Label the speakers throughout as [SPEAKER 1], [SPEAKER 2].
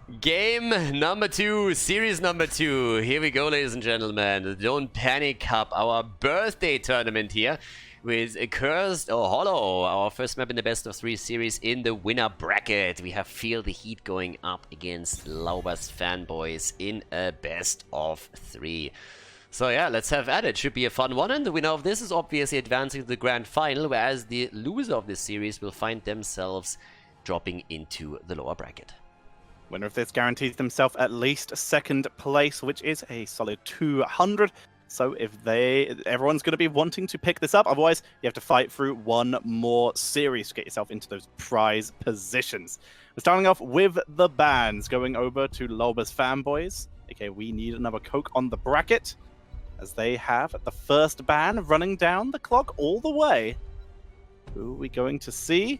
[SPEAKER 1] Game number 2, series number 2. Here we go, ladies and gentlemen. The Don't Panic Cup, our birthday tournament here with a Cursed or Hollow, our first map in the best of 3 series in the winner bracket. We have Feel the Heat going up against Lauber's Fanboys in a best of 3. So yeah, let's have at it. Should be a fun one, and the winner of this is obviously advancing to the grand final, whereas the loser of this series will find themselves dropping into the lower bracket.
[SPEAKER 2] Winner of this guarantees themselves at least second place, which is a solid 200. So if everyone's going to be wanting to pick this up, otherwise you have to fight through one more series to get yourself into those prize positions. We're starting off with the bans, going over to Lauber's Fanboys. Okay, we need another Coke on the bracket, as they have the first ban running down the clock all the way. Who are we going to see?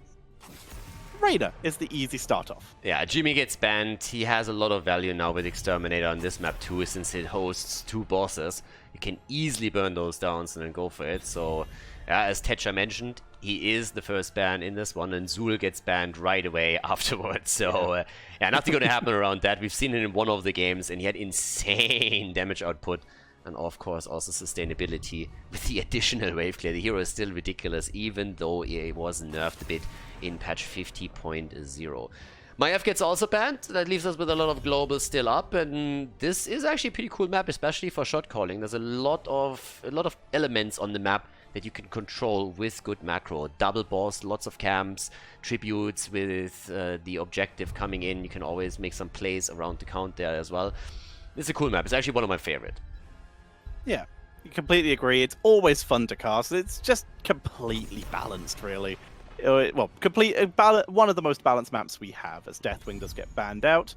[SPEAKER 2] Raider is the easy start off.
[SPEAKER 1] Yeah, Jimmy gets banned. He has a lot of value now with Exterminator on this map too, since it hosts 2 bosses. You can easily burn those down and then go for it. So, yeah, as Tetcha mentioned, he is the first ban in this one, and Zul gets banned right away afterwards. So, yeah, nothing going to happen around that. We've seen it in one of the games, and he had insane damage output. And of course also sustainability with the additional wave clear. The hero is still ridiculous, even though it was nerfed a bit in patch 50.0. Maiev gets also banned. That leaves us with a lot of globals still up, and this is actually a pretty cool map, especially for shot calling. There's a lot of elements on the map that you can control with good macro. Double boss, lots of camps, tributes with the objective coming in. You can always make some plays around the count there as well. It's a cool map. It's actually one of my favorite.
[SPEAKER 2] Yeah, I completely agree. It's always fun to cast. It's just completely balanced, really. Well, one of the most balanced maps we have, as Deathwing does get banned out.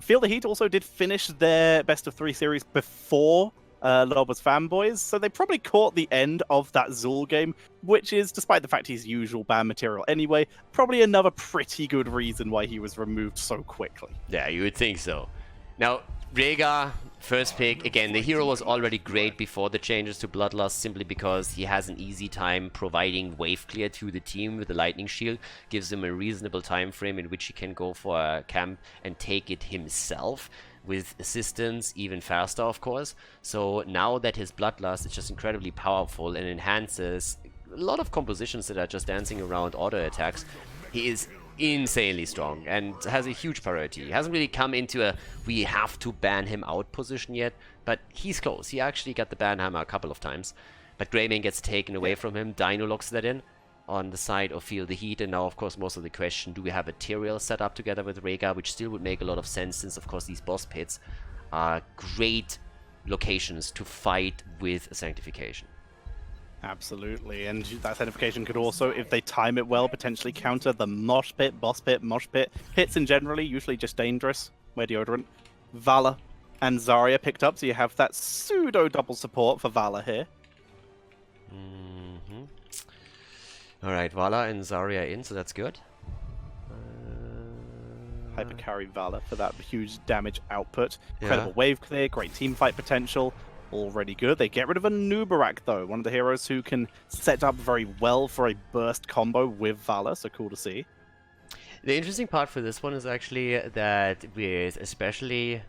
[SPEAKER 2] Feel the Heat also did finish their best of 3 series before Lauber's Fanboys, so they probably caught the end of that Zul game, which is, despite the fact he's usual ban material anyway, probably another pretty good reason why he was removed so quickly.
[SPEAKER 1] Yeah, you would think so. Now, Rhaegar, first pick. Again, the hero was already great before the changes to Bloodlust, simply because he has an easy time providing wave clear to the team with the Lightning Shield. Gives him a reasonable time frame in which he can go for a camp and take it himself, with assistance even faster, of course. So now that his Bloodlust is just incredibly powerful and enhances a lot of compositions that are just dancing around auto attacks, he is insanely strong and has a huge priority. He hasn't really come into a we have to ban him out position yet, but he's close. He actually got the ban hammer a couple of times, but Greymane gets taken away from him. Dino locks that in on the side of Feel the Heat, and now of course most of the question, do we have a Tyrael set up together with Rhaegar, which still would make a lot of sense, since of course these boss pits are great locations to fight with Sanctification.
[SPEAKER 2] Absolutely, and that Sanctification could also, if they time it well, potentially counter the mosh pit, boss pit, mosh pit. Hits in generally, usually just dangerous, where deodorant. Vala and Zarya picked up, so you have that pseudo double support for Vala here.
[SPEAKER 1] Alright, Vala and Zarya in, so that's good.
[SPEAKER 2] Hyper carry Vala for that huge damage output. Incredible wave clear, great team fight potential. Already good. They get rid of a Nubarak, though, one of the heroes who can set up very well for a burst combo with Vala, so cool to see.
[SPEAKER 1] The interesting part for this one is actually that with especially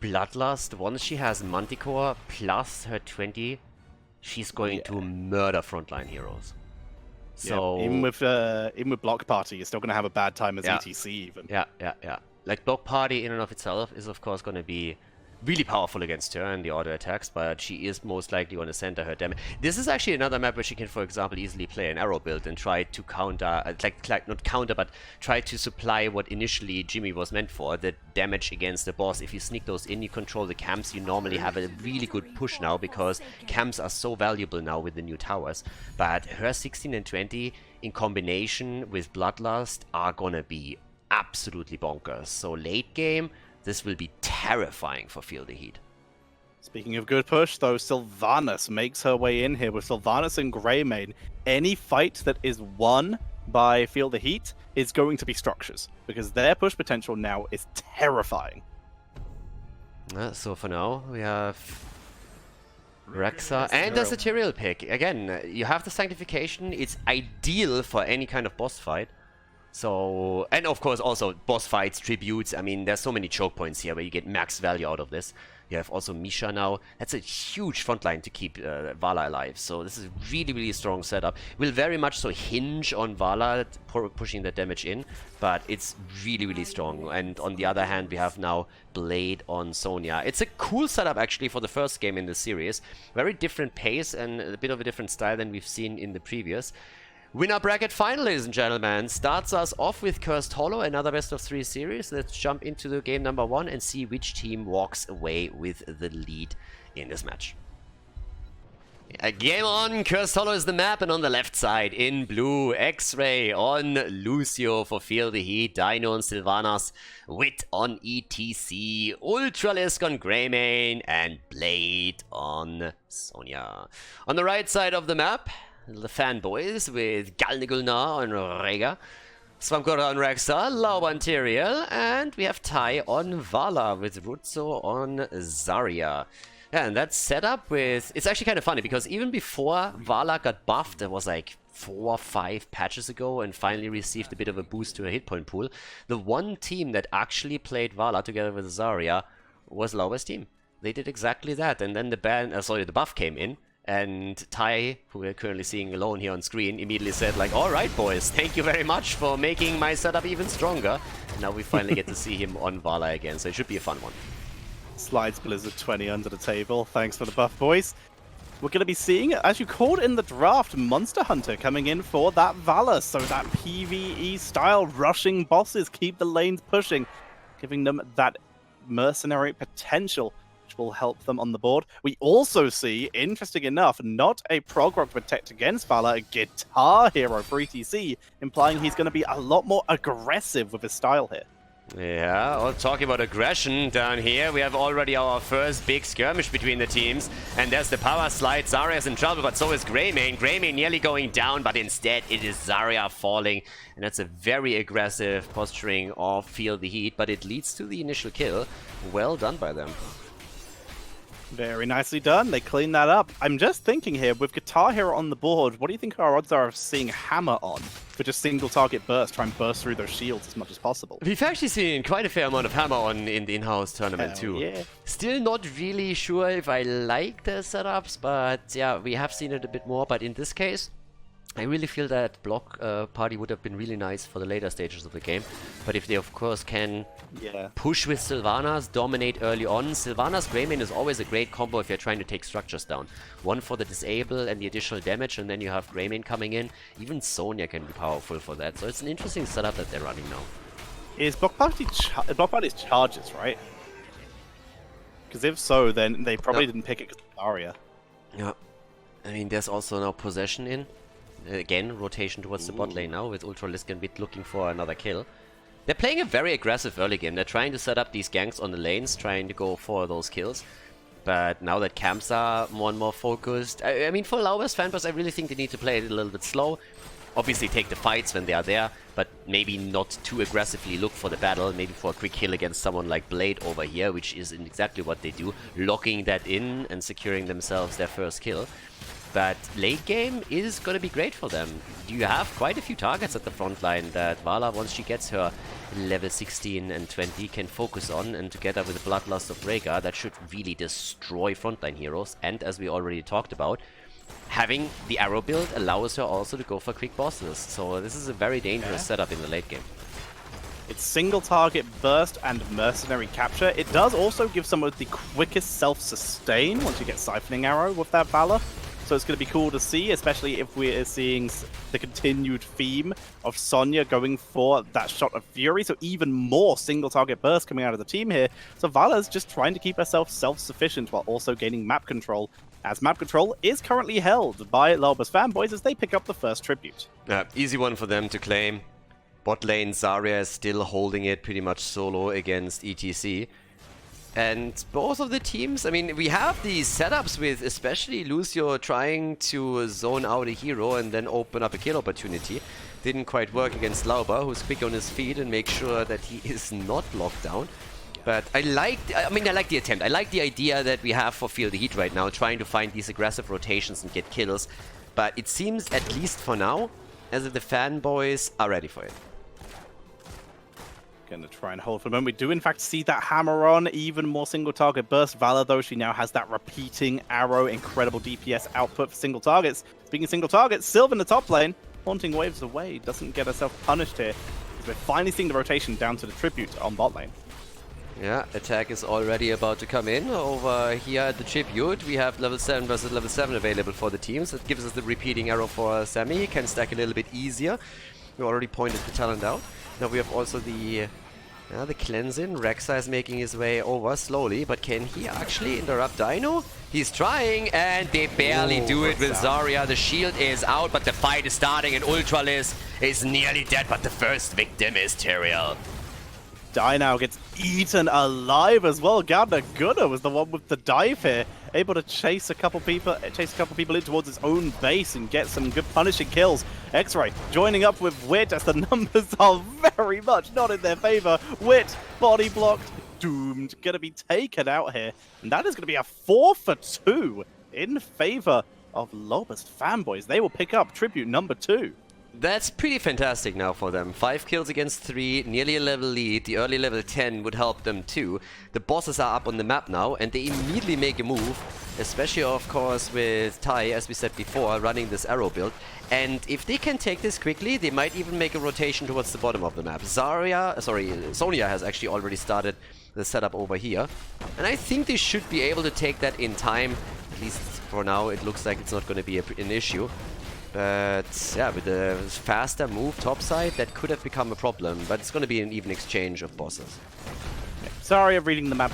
[SPEAKER 1] Bloodlust, once she has Manticore plus her 20, she's going to murder frontline heroes. So
[SPEAKER 2] even with Block Party, you're still going to have a bad time as ETC even.
[SPEAKER 1] Yeah. Like Block Party in and of itself is of course going to be really powerful against her in the auto attacks, but she is most likely going to center her damage. This is actually another map where she can, for example, easily play an arrow build and try to counter, not counter, but try to supply what initially Jimmy was meant for, the damage against the boss. If you sneak those in, you control the camps, you normally have a really good push now, because camps are so valuable now with the new towers. But her 16 and 20 in combination with Bloodlust are gonna be absolutely bonkers. So late game, this will be terrifying for Feel the Heat.
[SPEAKER 2] Speaking of good push, though, Sylvanas makes her way in here with Sylvanas and Greymane. Any fight that is won by Feel the Heat is going to be structures, because their push potential now is terrifying.
[SPEAKER 1] So for now, we have Rexa, and there's a Tyrael pick. Again, you have the Sanctification. It's ideal for any kind of boss fight. So, and of course also boss fights, tributes. I mean, there's so many choke points here where you get max value out of this. You have also Misha now. That's a huge front line to keep Vala alive. So this is really, really strong setup. Will very much so hinge on Vala pushing the damage in, but it's really, really strong. And on the other hand, we have now Blade on Sonya. It's a cool setup actually for the first game in the series. Very different pace and a bit of a different style than we've seen in the previous. Winner bracket final, ladies and gentlemen, starts us off with Cursed Hollow, another best of 3 series. Let's jump into the game number 1 and see which team walks away with the lead in this match. Game on, Cursed Hollow is the map, and on the left side in blue, X-Ray on Lucio for Feel the Heat, Dino on Sylvanas, Wit on ETC, Ultralisk on Greymane, and Blade on Sonya. On the right side of the map, the Fanboys with Galnigulnar on Rega, Swampgora on Rexar, Lauber on Tyrael, and we have Tai on Vala with Rutzo on Zarya. Yeah, and that's set up with... It's actually kind of funny because even before Vala got buffed, there was like 4 or 5 patches ago and finally received a bit of a boost to a hit point pool. The one team that actually played Vala together with Zarya was Lauber's team. They did exactly that, and then the buff came in. And Tai, who we're currently seeing alone here on screen, immediately said like, alright boys, thank you very much for making my setup even stronger. Now we finally get to see him on Vala again, so it should be a fun one.
[SPEAKER 2] Slides Blizzard 20 under the table. Thanks for the buff, boys. We're going to be seeing, as you called in the draft, Monster Hunter coming in for that Vala. So that PvE style, rushing bosses, keep the lanes pushing, giving them that mercenary potential, will help them on the board. We also see, interesting enough, not a prog rock to protect against Vala, a guitar hero for ETC, implying he's going to be a lot more aggressive with his style here.
[SPEAKER 1] Yeah, well, talking about aggression down here, we have already our first big skirmish between the teams, and there's the power slide. Zarya's in trouble, but so is Greymane. Greymane nearly going down, but instead it is Zarya falling, and that's a very aggressive posturing of Feel the Heat, but it leads to the initial kill. Well done by them.
[SPEAKER 2] Very nicely done. They clean that up. I'm just thinking here, with Guitar Hero on the board, what do you think our odds are of seeing Hammer on for just single target burst, try and burst through those shields as much as possible?
[SPEAKER 1] We've actually seen quite a fair amount of Hammer on in the in-house tournament too.
[SPEAKER 2] Yeah.
[SPEAKER 1] Still not really sure if I like the setups, but yeah, we have seen it a bit more. But in this case, I really feel that block party would have been really nice for the later stages of the game. But if they of course can push with Sylvanas, dominate early on. Sylvanas Greymane is always a great combo if you're trying to take structures down. One for the disable and the additional damage, and then you have Greymane coming in. Even Sonya can be powerful for that. So it's an interesting setup that they're running now.
[SPEAKER 2] Is block party's charges, right? Because if so, then they probably didn't pick it because of Zarya.
[SPEAKER 1] Yeah. I mean, there's also now possession in. Again, rotation towards the bot lane now with Ultralisk and Wit looking for another kill. They're playing a very aggressive early game. They're trying to set up these ganks on the lanes, trying to go for those kills. But now that camps are more and more focused, I mean, for Lauber's Fanboys, I really think they need to play it a little bit slow. Obviously take the fights when they are there, but maybe not too aggressively look for the battle, maybe for a quick kill against someone like Blade over here, which is exactly what they do, locking that in and securing themselves their first kill. But late game is going to be great for them. You have quite a few targets at the front line that Vala, once she gets her level 16 and 20, can focus on, and together with the Bloodlust of Rhaegar, that should really destroy frontline heroes. And as we already talked about, having the arrow build allows her also to go for quick bosses. So this is a very dangerous setup in the late game.
[SPEAKER 2] It's single target burst and mercenary capture. It does also give some of the quickest self-sustain once you get Siphoning Arrow with that Vala. So it's going to be cool to see, especially if we're seeing the continued theme of Sonya going for that shot of Fury. So even more single target burst coming out of the team here. So Vala's just trying to keep herself self-sufficient while also gaining map control, as map control is currently held by Lauber's Fanboys as they pick up the first tribute.
[SPEAKER 1] Easy one for them to claim. Bot lane, Zarya is still holding it pretty much solo against ETC. And both of the teams, I mean, we have these setups with especially Lucio trying to zone out a hero and then open up a kill opportunity. Didn't quite work against Lauber, who's quick on his feet and make sure that he is not locked down. But I like the attempt. I like the idea that we have for Feel the Heat right now, trying to find these aggressive rotations and get kills. But it seems, at least for now, as if the Fanboys are ready for it.
[SPEAKER 2] Gonna try and hold for the moment. We do in fact see that hammer on, even more single target burst. Valor though, she now has that repeating arrow, incredible DPS output for single targets. Speaking of single targets, Sylvan in the top lane, haunting waves away, doesn't get herself punished here. We're finally seeing the rotation down to the tribute on bot lane.
[SPEAKER 1] Yeah, attack is already about to come in. Over here at the tribute, we have level 7 versus level 7 available for the teams. That gives us the repeating arrow for Sammy. He can stack a little bit easier. We already pointed the talent out. Now we have also the cleansing. Rexa is making his way over slowly, but can he actually interrupt Dino? He's trying, and they barely do it with Zarya. The shield is out, but the fight is starting, and Ultralis is nearly dead, but the first victim is Tyrael.
[SPEAKER 2] Dino gets eaten alive as well. Gardner Gunner was the one with the dive here, able to chase a couple people in towards his own base and get some good punishing kills. X-Ray joining up with Wit as the numbers are very much not in their favor. Wit body blocked, doomed, gonna be taken out here, and that is gonna be a 4-for-2 in favor of Lauber's Fanboys. They will pick up tribute number 2.
[SPEAKER 1] That's pretty fantastic now for them. 5 kills against 3, nearly a level lead. The early level 10 would help them too. The bosses are up on the map now, and they immediately make a move, especially of course with Tai, as we said before, running this arrow build. And if they can take this quickly, they might even make a rotation towards the bottom of the map. Sonya has actually already started the setup over here. And I think they should be able to take that in time. At least for now, it looks like it's not going to be an issue. But yeah, with the faster move topside, that could have become a problem. But it's going to be an even exchange of bosses.
[SPEAKER 2] Zarya reading the map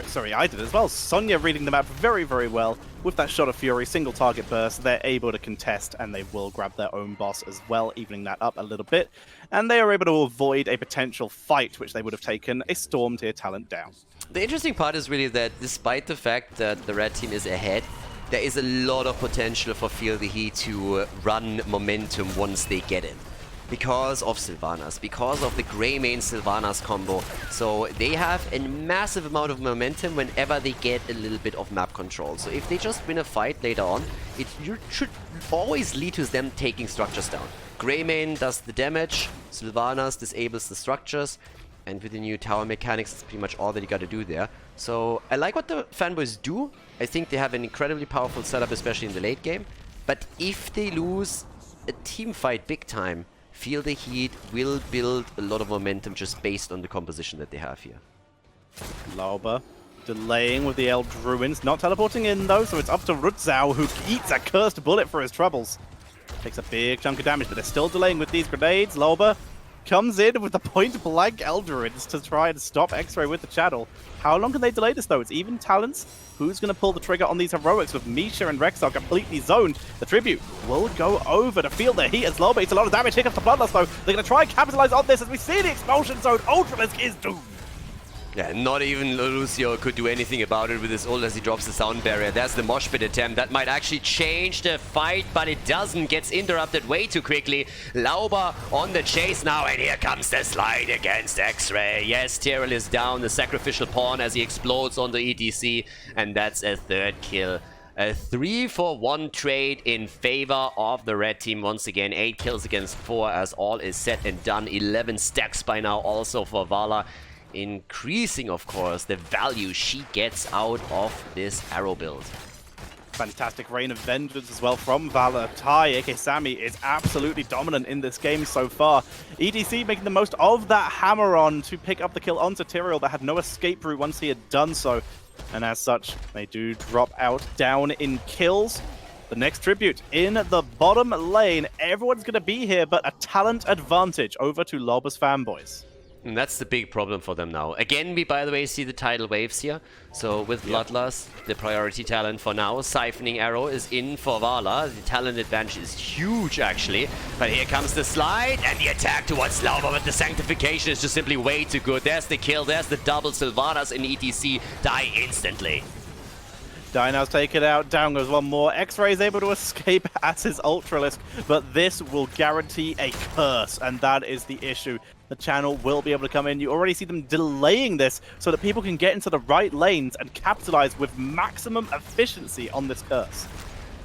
[SPEAKER 2] sorry, I did as well. Sonya reading the map very, very well. With that shot of Fury, single target burst, they're able to contest, and they will grab their own boss as well, evening that up a little bit. And they are able to avoid a potential fight, which they would have taken a Storm tier talent down.
[SPEAKER 1] The interesting part is really that despite the fact that the red team is ahead, there is a lot of potential for Feel the Heat to run momentum once they get it. Because of Sylvanas, because of the Grey main Sylvanas combo. So they have a massive amount of momentum whenever they get a little bit of map control. So if they just win a fight later on, it should always lead to them taking structures down. Grey main does the damage, Sylvanas disables the structures, and with the new tower mechanics, it's pretty much all that you gotta do there. So I like what the Fanboys do. I think they have an incredibly powerful setup, especially in the late game. But if they lose a team fight big time, Feel the Heat will build a lot of momentum just based on the composition that they have here.
[SPEAKER 2] Lauber delaying with the Eldritch Ruins, not teleporting in though, so it's up to Rutzau, who eats a cursed bullet for his troubles. Takes a big chunk of damage, but they're still delaying with these grenades. Lauber comes in with the point-blank Eldritch to try and stop X-Ray with the channel. How long can they delay this though? It's even talents. Who's going to pull the trigger on these heroics with Misha and Rex are completely zoned? The tribute will go over to Feel the Heat as Lauber eats a lot of damage. Here comes the Bloodlust though. They're going to try and capitalize on this as we see the expulsion zone. Ultralisk is doomed.
[SPEAKER 1] Yeah, not even Lucio could do anything about it with his ult as he drops the sound barrier. There's the mosh pit attempt. That might actually change the fight, but it doesn't. Gets interrupted way too quickly. Lauber on the chase now, and here comes the slide against X-Ray. Yes, Tyrael is down, the sacrificial pawn as he explodes on the ETC, and that's a 3rd kill. A 3-for-1 trade in favor of the red team once again. 8 kills against 4 as all is said and done. 11 stacks by now also for Vala. Increasing, of course, the value she gets out of this arrow build.
[SPEAKER 2] Fantastic Rain of Vengeance as well from Vala. Tai, aka Sammy, is absolutely dominant in this game so far. EDC making the most of that hammer on to pick up the kill onto Tyrael that had no escape route once he had done so. And as such, they do drop out down in kills. The next tribute in the bottom lane. Everyone's going to be here, but a talent advantage over to Lauber's Fanboys.
[SPEAKER 1] And that's the big problem for them now. Again, we, by the way, see the tidal waves here. So with Bloodlust, the priority talent for now, Siphoning Arrow is in for Vala. The talent advantage is huge, actually. But here comes the slide, and the attack towards Lauber with the Sanctification is just simply way too good. There's the kill, there's the double. Sylvanas in ETC die instantly.
[SPEAKER 2] Dino's taken out, down goes one more. X-Ray is able to escape as his Ultralisk, but this will guarantee a curse, and that is the issue. The channel will be able to come in. You already see them delaying this so that people can get into the right lanes and capitalize with maximum efficiency on this curse.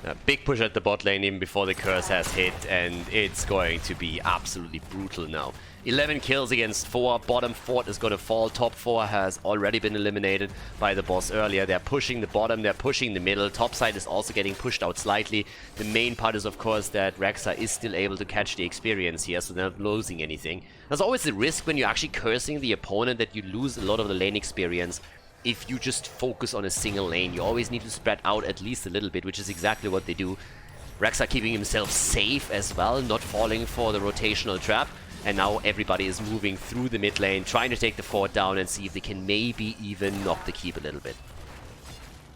[SPEAKER 1] A big push at the bot lane even before the curse has hit, and it's going to be absolutely brutal now. 11 kills against 4. Bottom fort is going to fall. Top 4 has already been eliminated by the boss earlier. They're pushing the bottom, they're pushing the middle. Top side is also getting pushed out slightly. The main part is, of course, that Rexa is still able to catch the experience here, so they're not losing anything. There's always the risk when you're actually cursing the opponent that you lose a lot of the lane experience. If you just focus on a single lane, you always need to spread out at least a little bit, which is exactly what they do. Rexa keeping himself safe as well, not falling for the rotational trap. And now everybody is moving through the mid lane, trying to take the fort down and see if they can maybe even knock the keep a little bit.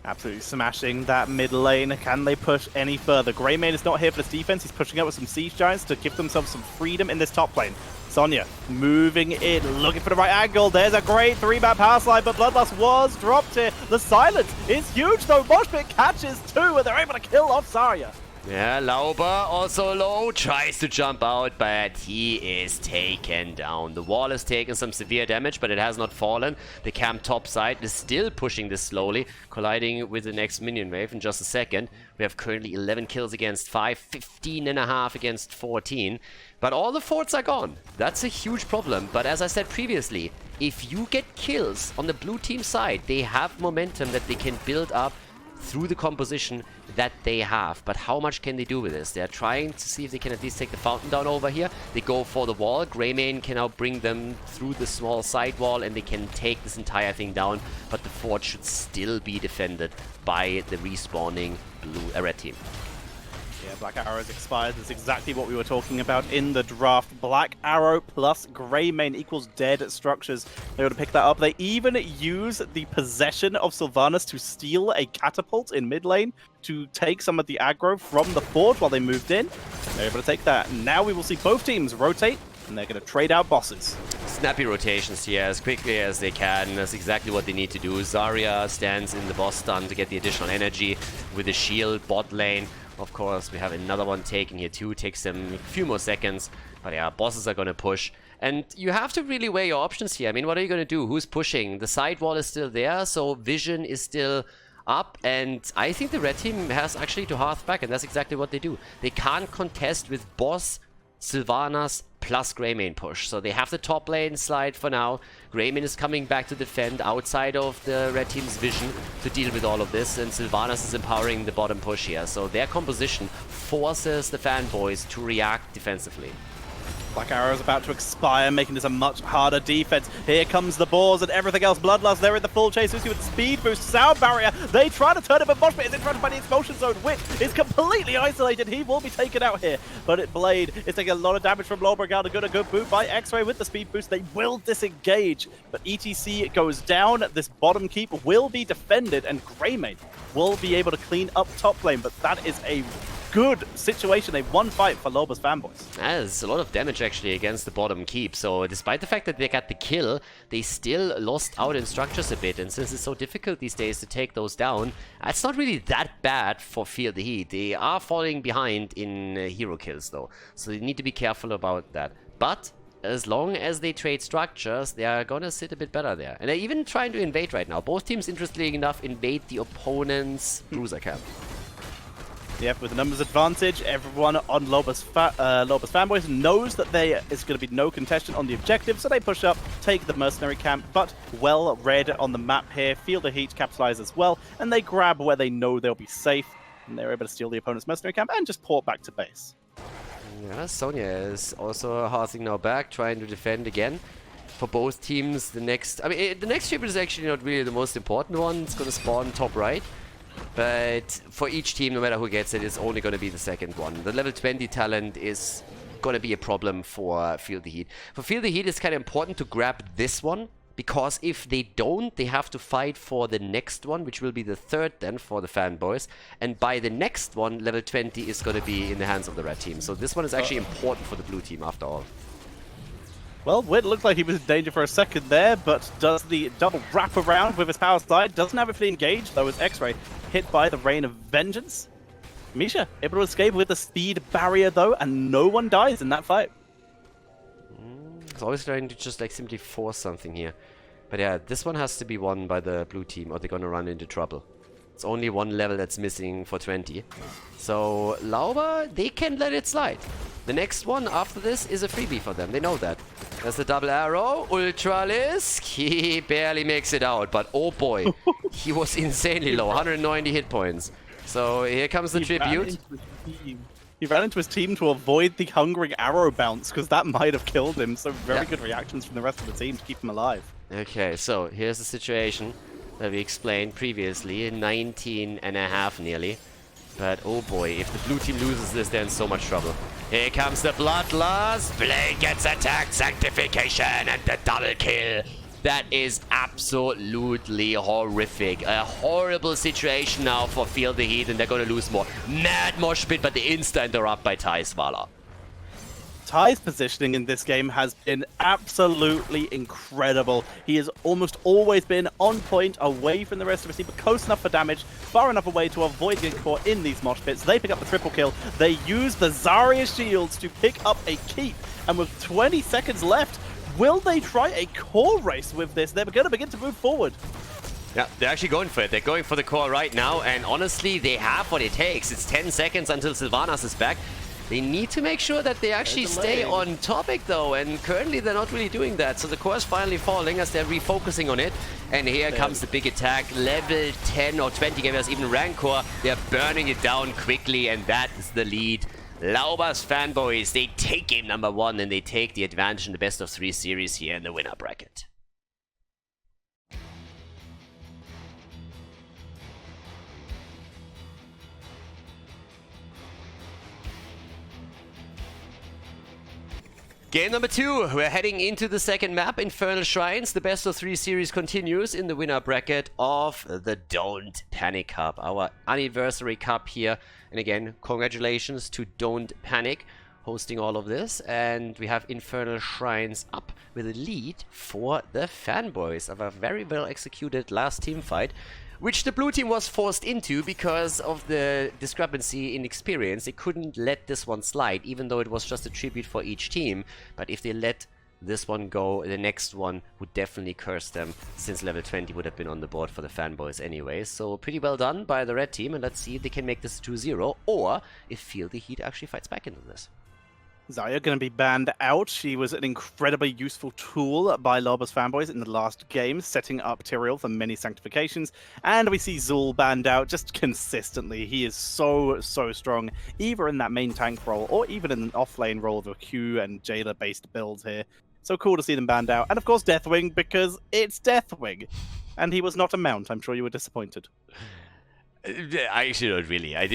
[SPEAKER 2] Absolutely smashing that mid lane. Can they push any further? Greymane is not here for this defense. He's pushing out with some Siege Giants to give themselves some freedom in this top lane. Sonya moving in, looking for the right angle. There's a great 3-man power slide, but Bloodlust was dropped here. The silence is huge though. Moshpit catches 2 and they're able to kill off Zarya.
[SPEAKER 1] Yeah, Lauber also low, tries to jump out, but he is taken down. The wall has taken some severe damage, but it has not fallen. The camp top side is still pushing this slowly, colliding with the next minion wave in just a second. We have currently 11 kills against 5, 15.5 against 14. But all the forts are gone. That's a huge problem. But as I said previously, if you get kills on the blue team side, they have momentum that they can build up through the composition that they have. But how much can they do with this? They're trying to see if they can at least take the fountain down over here. They go for the wall. Greymane can now bring them through the small side wall and they can take this entire thing down. But the fort should still be defended by the respawning red team.
[SPEAKER 2] Yeah, Black Arrow's expired. That's exactly what we were talking about in the draft. Black Arrow plus Greymane equals dead structures. They were to pick that up. They even use the possession of Sylvanas to steal a catapult in mid lane to take some of the aggro from the fort while they moved in. They're able to take that. Now we will see both teams rotate, and they're going to trade out bosses.
[SPEAKER 1] Snappy rotations here as quickly as they can. That's exactly what they need to do. Zarya stands in the boss stun to get the additional energy with the shield bot lane. Of course, we have another one taken here too. Takes them a few more seconds. But yeah, bosses are going to push. And you have to really weigh your options here. I mean, what are you going to do? Who's pushing? The side wall is still there, so vision is still up. And I think the red team has actually to hearth back, and that's exactly what they do. They can't contest with boss, Sylvanas, plus Greymane push. So they have the top lane slide for now. Greymane is coming back to defend outside of the red team's vision to deal with all of this, and Sylvanas is empowering the bottom push here. So their composition forces the Fanboys to react defensively.
[SPEAKER 2] Black Arrow is about to expire, making this a much harder defense. Here comes the boars and everything else. Bloodlust, they're in the full chase. Lucy with speed boost, sound barrier. They try to turn it, but Moshpit is in front by the expulsion zone. Wit is completely isolated. He will be taken out here. But Blade is taking a lot of damage from Lauber. A good boot by X-Ray with the speed boost. They will disengage, but ETC goes down. This bottom keep will be defended, and Greymane will be able to clean up top lane. But that is a good situation. They won fight for Lauber's Fanboys.
[SPEAKER 1] That's a lot of damage actually against the bottom keep. So despite the fact that they got the kill, they still lost out in structures a bit. And since it's so difficult these days to take those down, it's not really that bad for Feel the Heat. They are falling behind in hero kills though. So they need to be careful about that. But as long as they trade structures, they are gonna sit a bit better there. And they're even trying to invade right now. Both teams, interestingly enough, invade the opponent's bruiser camp.
[SPEAKER 2] Yep, with the numbers advantage, everyone on Lauber's Fanboys knows that there is going to be no contestant on the objective, so they push up, take the mercenary camp, but well read on the map here. Feel the Heat capitalize as well, and they grab where they know they'll be safe, and they're able to steal the opponent's mercenary camp and just port back to base.
[SPEAKER 1] Yeah, Sonya is also hearthing now back, trying to defend again. For both teams, the next tribute is actually not really the most important one. It's going to spawn top right. But for each team, no matter who gets it, it's only going to be the second one. The level 20 talent is going to be a problem for Feel the Heat. For Feel the Heat, it's kind of important to grab this one, because if they don't, they have to fight for the next one, which will be the third then for the Fanboys. And by the next one, level 20 is going to be in the hands of the red team. So this one is actually important for the blue team after all.
[SPEAKER 2] Well, Wit looked like he was in danger for a second there, but does the double wrap around with his power slide. Doesn't have it fully engaged, though, as X-Ray hit by the Rain of Vengeance. Misha able to escape with the speed barrier, though, and no one dies in that fight.
[SPEAKER 1] It's always trying to just like simply force something here. But yeah, this one has to be won by the blue team, or they're gonna run into trouble. It's only one level that's missing for 20. So Lauber, they can let it slide. The next one after this is a freebie for them. They know that. There's the double arrow. Ultralisk. He barely makes it out. But oh boy, he was insanely low. 190 hit points. So here comes the tribute.
[SPEAKER 2] He ran into his team to avoid the hungering arrow bounce because that might have killed him. So very good reactions from the rest of the team to keep him alive.
[SPEAKER 1] Okay, so here's the situation that we explained previously. 19.5 nearly. But oh boy, if the blue team loses this, they're in so much trouble. Here comes the Bloodlust. Blade gets attacked, Sanctification, and the double kill. That is absolutely horrific. A horrible situation now for Feel the Heat, and they're going to lose more. Mad mosh pit, but the insta-interrupt by Svala.
[SPEAKER 2] Ty's positioning in this game has been absolutely incredible. He has almost always been on point, away from the rest of his team, but close enough for damage, far enough away to avoid getting caught in these mosh pits. They pick up the triple kill. They use the Zarya shields to pick up a keep, and with 20 seconds left, will they try a core race with this? They're going to begin to move forward.
[SPEAKER 1] Yeah, they're actually going for it. They're going for the core right now, and honestly, they have what it takes. It's 10 seconds until Sylvanas is back. They need to make sure that they actually stay on topic, though, and currently they're not really doing that. So the core is finally falling as they're refocusing on it. And here comes the big attack. Level 10 or 20 gamers, even Rancor. They're burning it down quickly, and that is the lead. Lauber's Fanboys, they take game number 1, and they take the advantage in the best of 3 series here in the winner bracket. Game number 2, we're heading into the second map, Infernal Shrines. The best of 3 series continues in the winner bracket of the Don't Panic Cup, our anniversary cup here. And again, congratulations to Don't Panic hosting all of this. And we have Infernal Shrines up with a lead for the Fanboys of a very well executed last team fight, which the blue team was forced into because of the discrepancy in experience. They couldn't let this one slide, even though it was just a tribute for each team. But if they let this one go, the next one would definitely curse them, since level 20 would have been on the board for the Fanboys anyway. So pretty well done by the red team, and let's see if they can make this 2-0, or if Feel the Heat actually fights back into this.
[SPEAKER 2] Zarya going to be banned out. She was an incredibly useful tool by Lauber's Fanboys in the last game, setting up Tyrael for many sanctifications. And we see Zul banned out just consistently. He is so strong, either in that main tank role or even in an off-lane role of a Q and Jailer-based build here. So cool to see them banned out. And of course Deathwing, because it's Deathwing. And he was not a mount. I'm sure you were disappointed.
[SPEAKER 1] I actually not really. I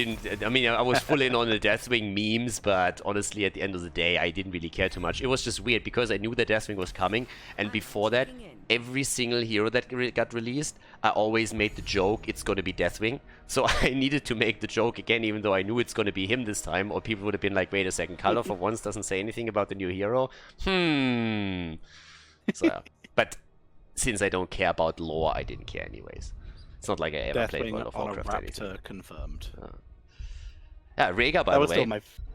[SPEAKER 1] mean, I was full in on the Deathwing memes, but honestly, at the end of the day, I didn't really care too much. It was just weird because I knew that Deathwing was coming, and before that, every single hero that got released, I always made the joke, it's gonna be Deathwing. So I needed to make the joke again, even though I knew it's gonna be him this time, or people would have been like, wait a second, Khaldor for once doesn't say anything about the new hero? So, yeah. But since I don't care about lore, I didn't care anyways. It's not like I ever played World of Warcraft or anything.
[SPEAKER 2] Confirmed.
[SPEAKER 1] Yeah, Rhaegar, by the way,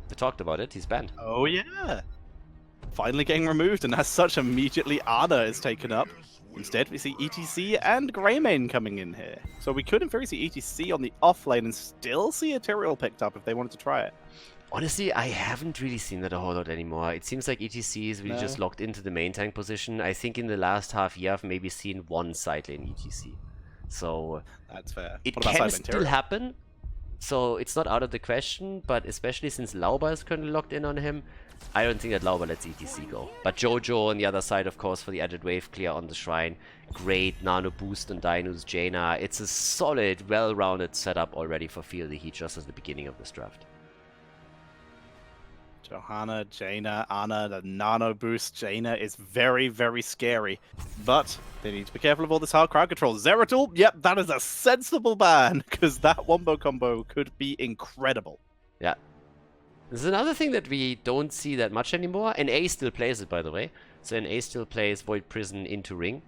[SPEAKER 1] we talked about it, he's banned.
[SPEAKER 2] Oh yeah! Finally getting removed, and as such, immediately Ana is taken up. Instead, we see ETC and Greymane coming in here. So we could in theory see ETC on the offlane and still see a Tyrael picked up if they wanted to try it.
[SPEAKER 1] Honestly, I haven't really seen that a whole lot anymore. It seems like ETC is really just locked into the main tank position. I think in the last half year, I've maybe seen one side lane ETC. So
[SPEAKER 2] that's fair.
[SPEAKER 1] It can still happen, so it's not out of the question, but especially since Lauber is currently locked in on him, I don't think that Lauber lets ETC go. But Jojo on the other side, of course, for the added wave clear on the Shrine. Great nano boost on Dino's Jaina. It's a solid, well-rounded setup already for Feel the Heat just at the beginning of this draft.
[SPEAKER 2] Johanna, Jaina, Ana, the nano boost Jaina is very scary. But they need to be careful of all this hard crowd control. Zeratul, yep, that is a sensible ban, because that wombo combo could be incredible.
[SPEAKER 1] Yeah. This is another thing that we don't see that much anymore. NA still plays it, by the way. So NA still plays Void Prison into Ring,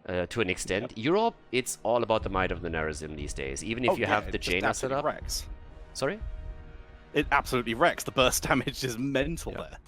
[SPEAKER 1] to an extent. Yep. Europe, it's all about the might of the Narazim these days. Even if you have the Jaina set up. Sorry?
[SPEAKER 2] It absolutely wrecks. The burst damage is mental there.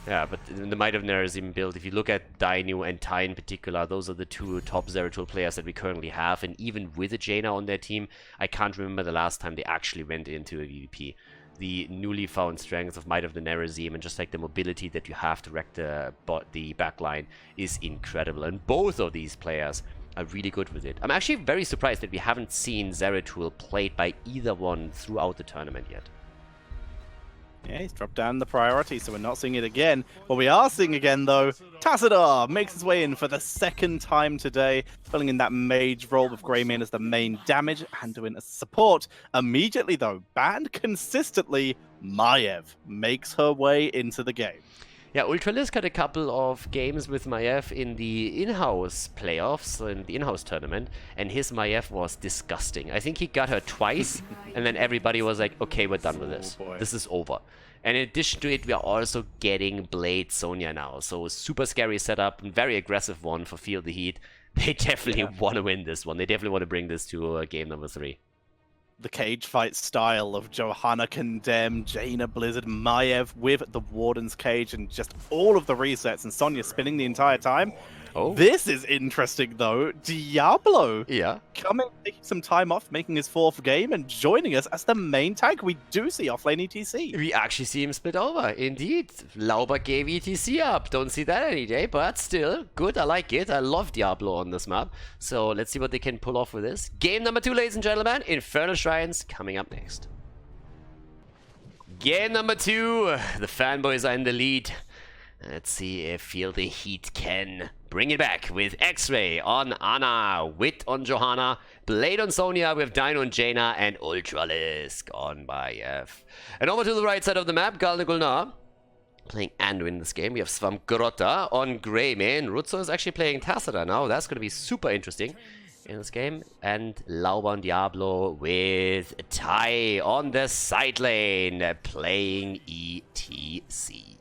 [SPEAKER 1] Yeah, but in the Might of Nerazim build, if you look at Dainu and Tai in particular, those are the two top Zeratul players that we currently have. And even with a Jaina on their team, I can't remember the last time they actually went into a VVP. The newly found strength of Might of the Nerazim and just like the mobility that you have to wreck the backline is incredible. And both of these players are really good with it. I'm actually very surprised that we haven't seen Zeratul played by either one throughout the tournament yet.
[SPEAKER 2] Yeah, he's dropped down the priority, so we're not seeing it again. What we are seeing again, though, Tassadar makes his way in for the second time today, filling in that mage role with Greymane as the main damage and doing a support. Immediately, though, banned consistently, Maiev makes her way into the game.
[SPEAKER 1] Yeah, Ultralisk had a couple of games with Maiev in the in-house playoffs, in the in-house tournament, and his Maiev was disgusting. I think he got her twice, and then everybody was like, okay, we're done with this. This is over. And in addition to it, we are also getting Blade Sonya now. So super scary setup, and very aggressive one for Feel the Heat. They definitely want to win this one. They definitely want to bring this to game number 3.
[SPEAKER 2] The cage fight style of Johanna Condemn, Jaina Blizzard, Maiev with the Warden's Cage, and just all of the resets, and Sonya spinning the entire time. Oh. This is interesting, though. Diablo coming, taking some time off, making his 4th game, and joining us as the main tank. We do see offlane ETC.
[SPEAKER 1] We actually see him split over. Indeed. Lauber gave ETC up. Don't see that any day, but still, good. I like it. I love Diablo on this map. So let's see what they can pull off with this. Game number 2, ladies and gentlemen. Infernal Shrines coming up next. Game number 2. The Fanboys are in the lead. Let's see if Feel the Heat can bring it back with X-Ray on Ana, Wit on Johanna, Blade on Sonya with Dino on Jaina, and Ultralisk on Maiev. And over to the right side of the map, Khaldor playing Anduin in this game. We have Svamgrotta on Greymane. Rutzo is actually playing Tassadar now. That's going to be super interesting in this game. And Lauber and Diablo with Tai on the side lane playing ETC.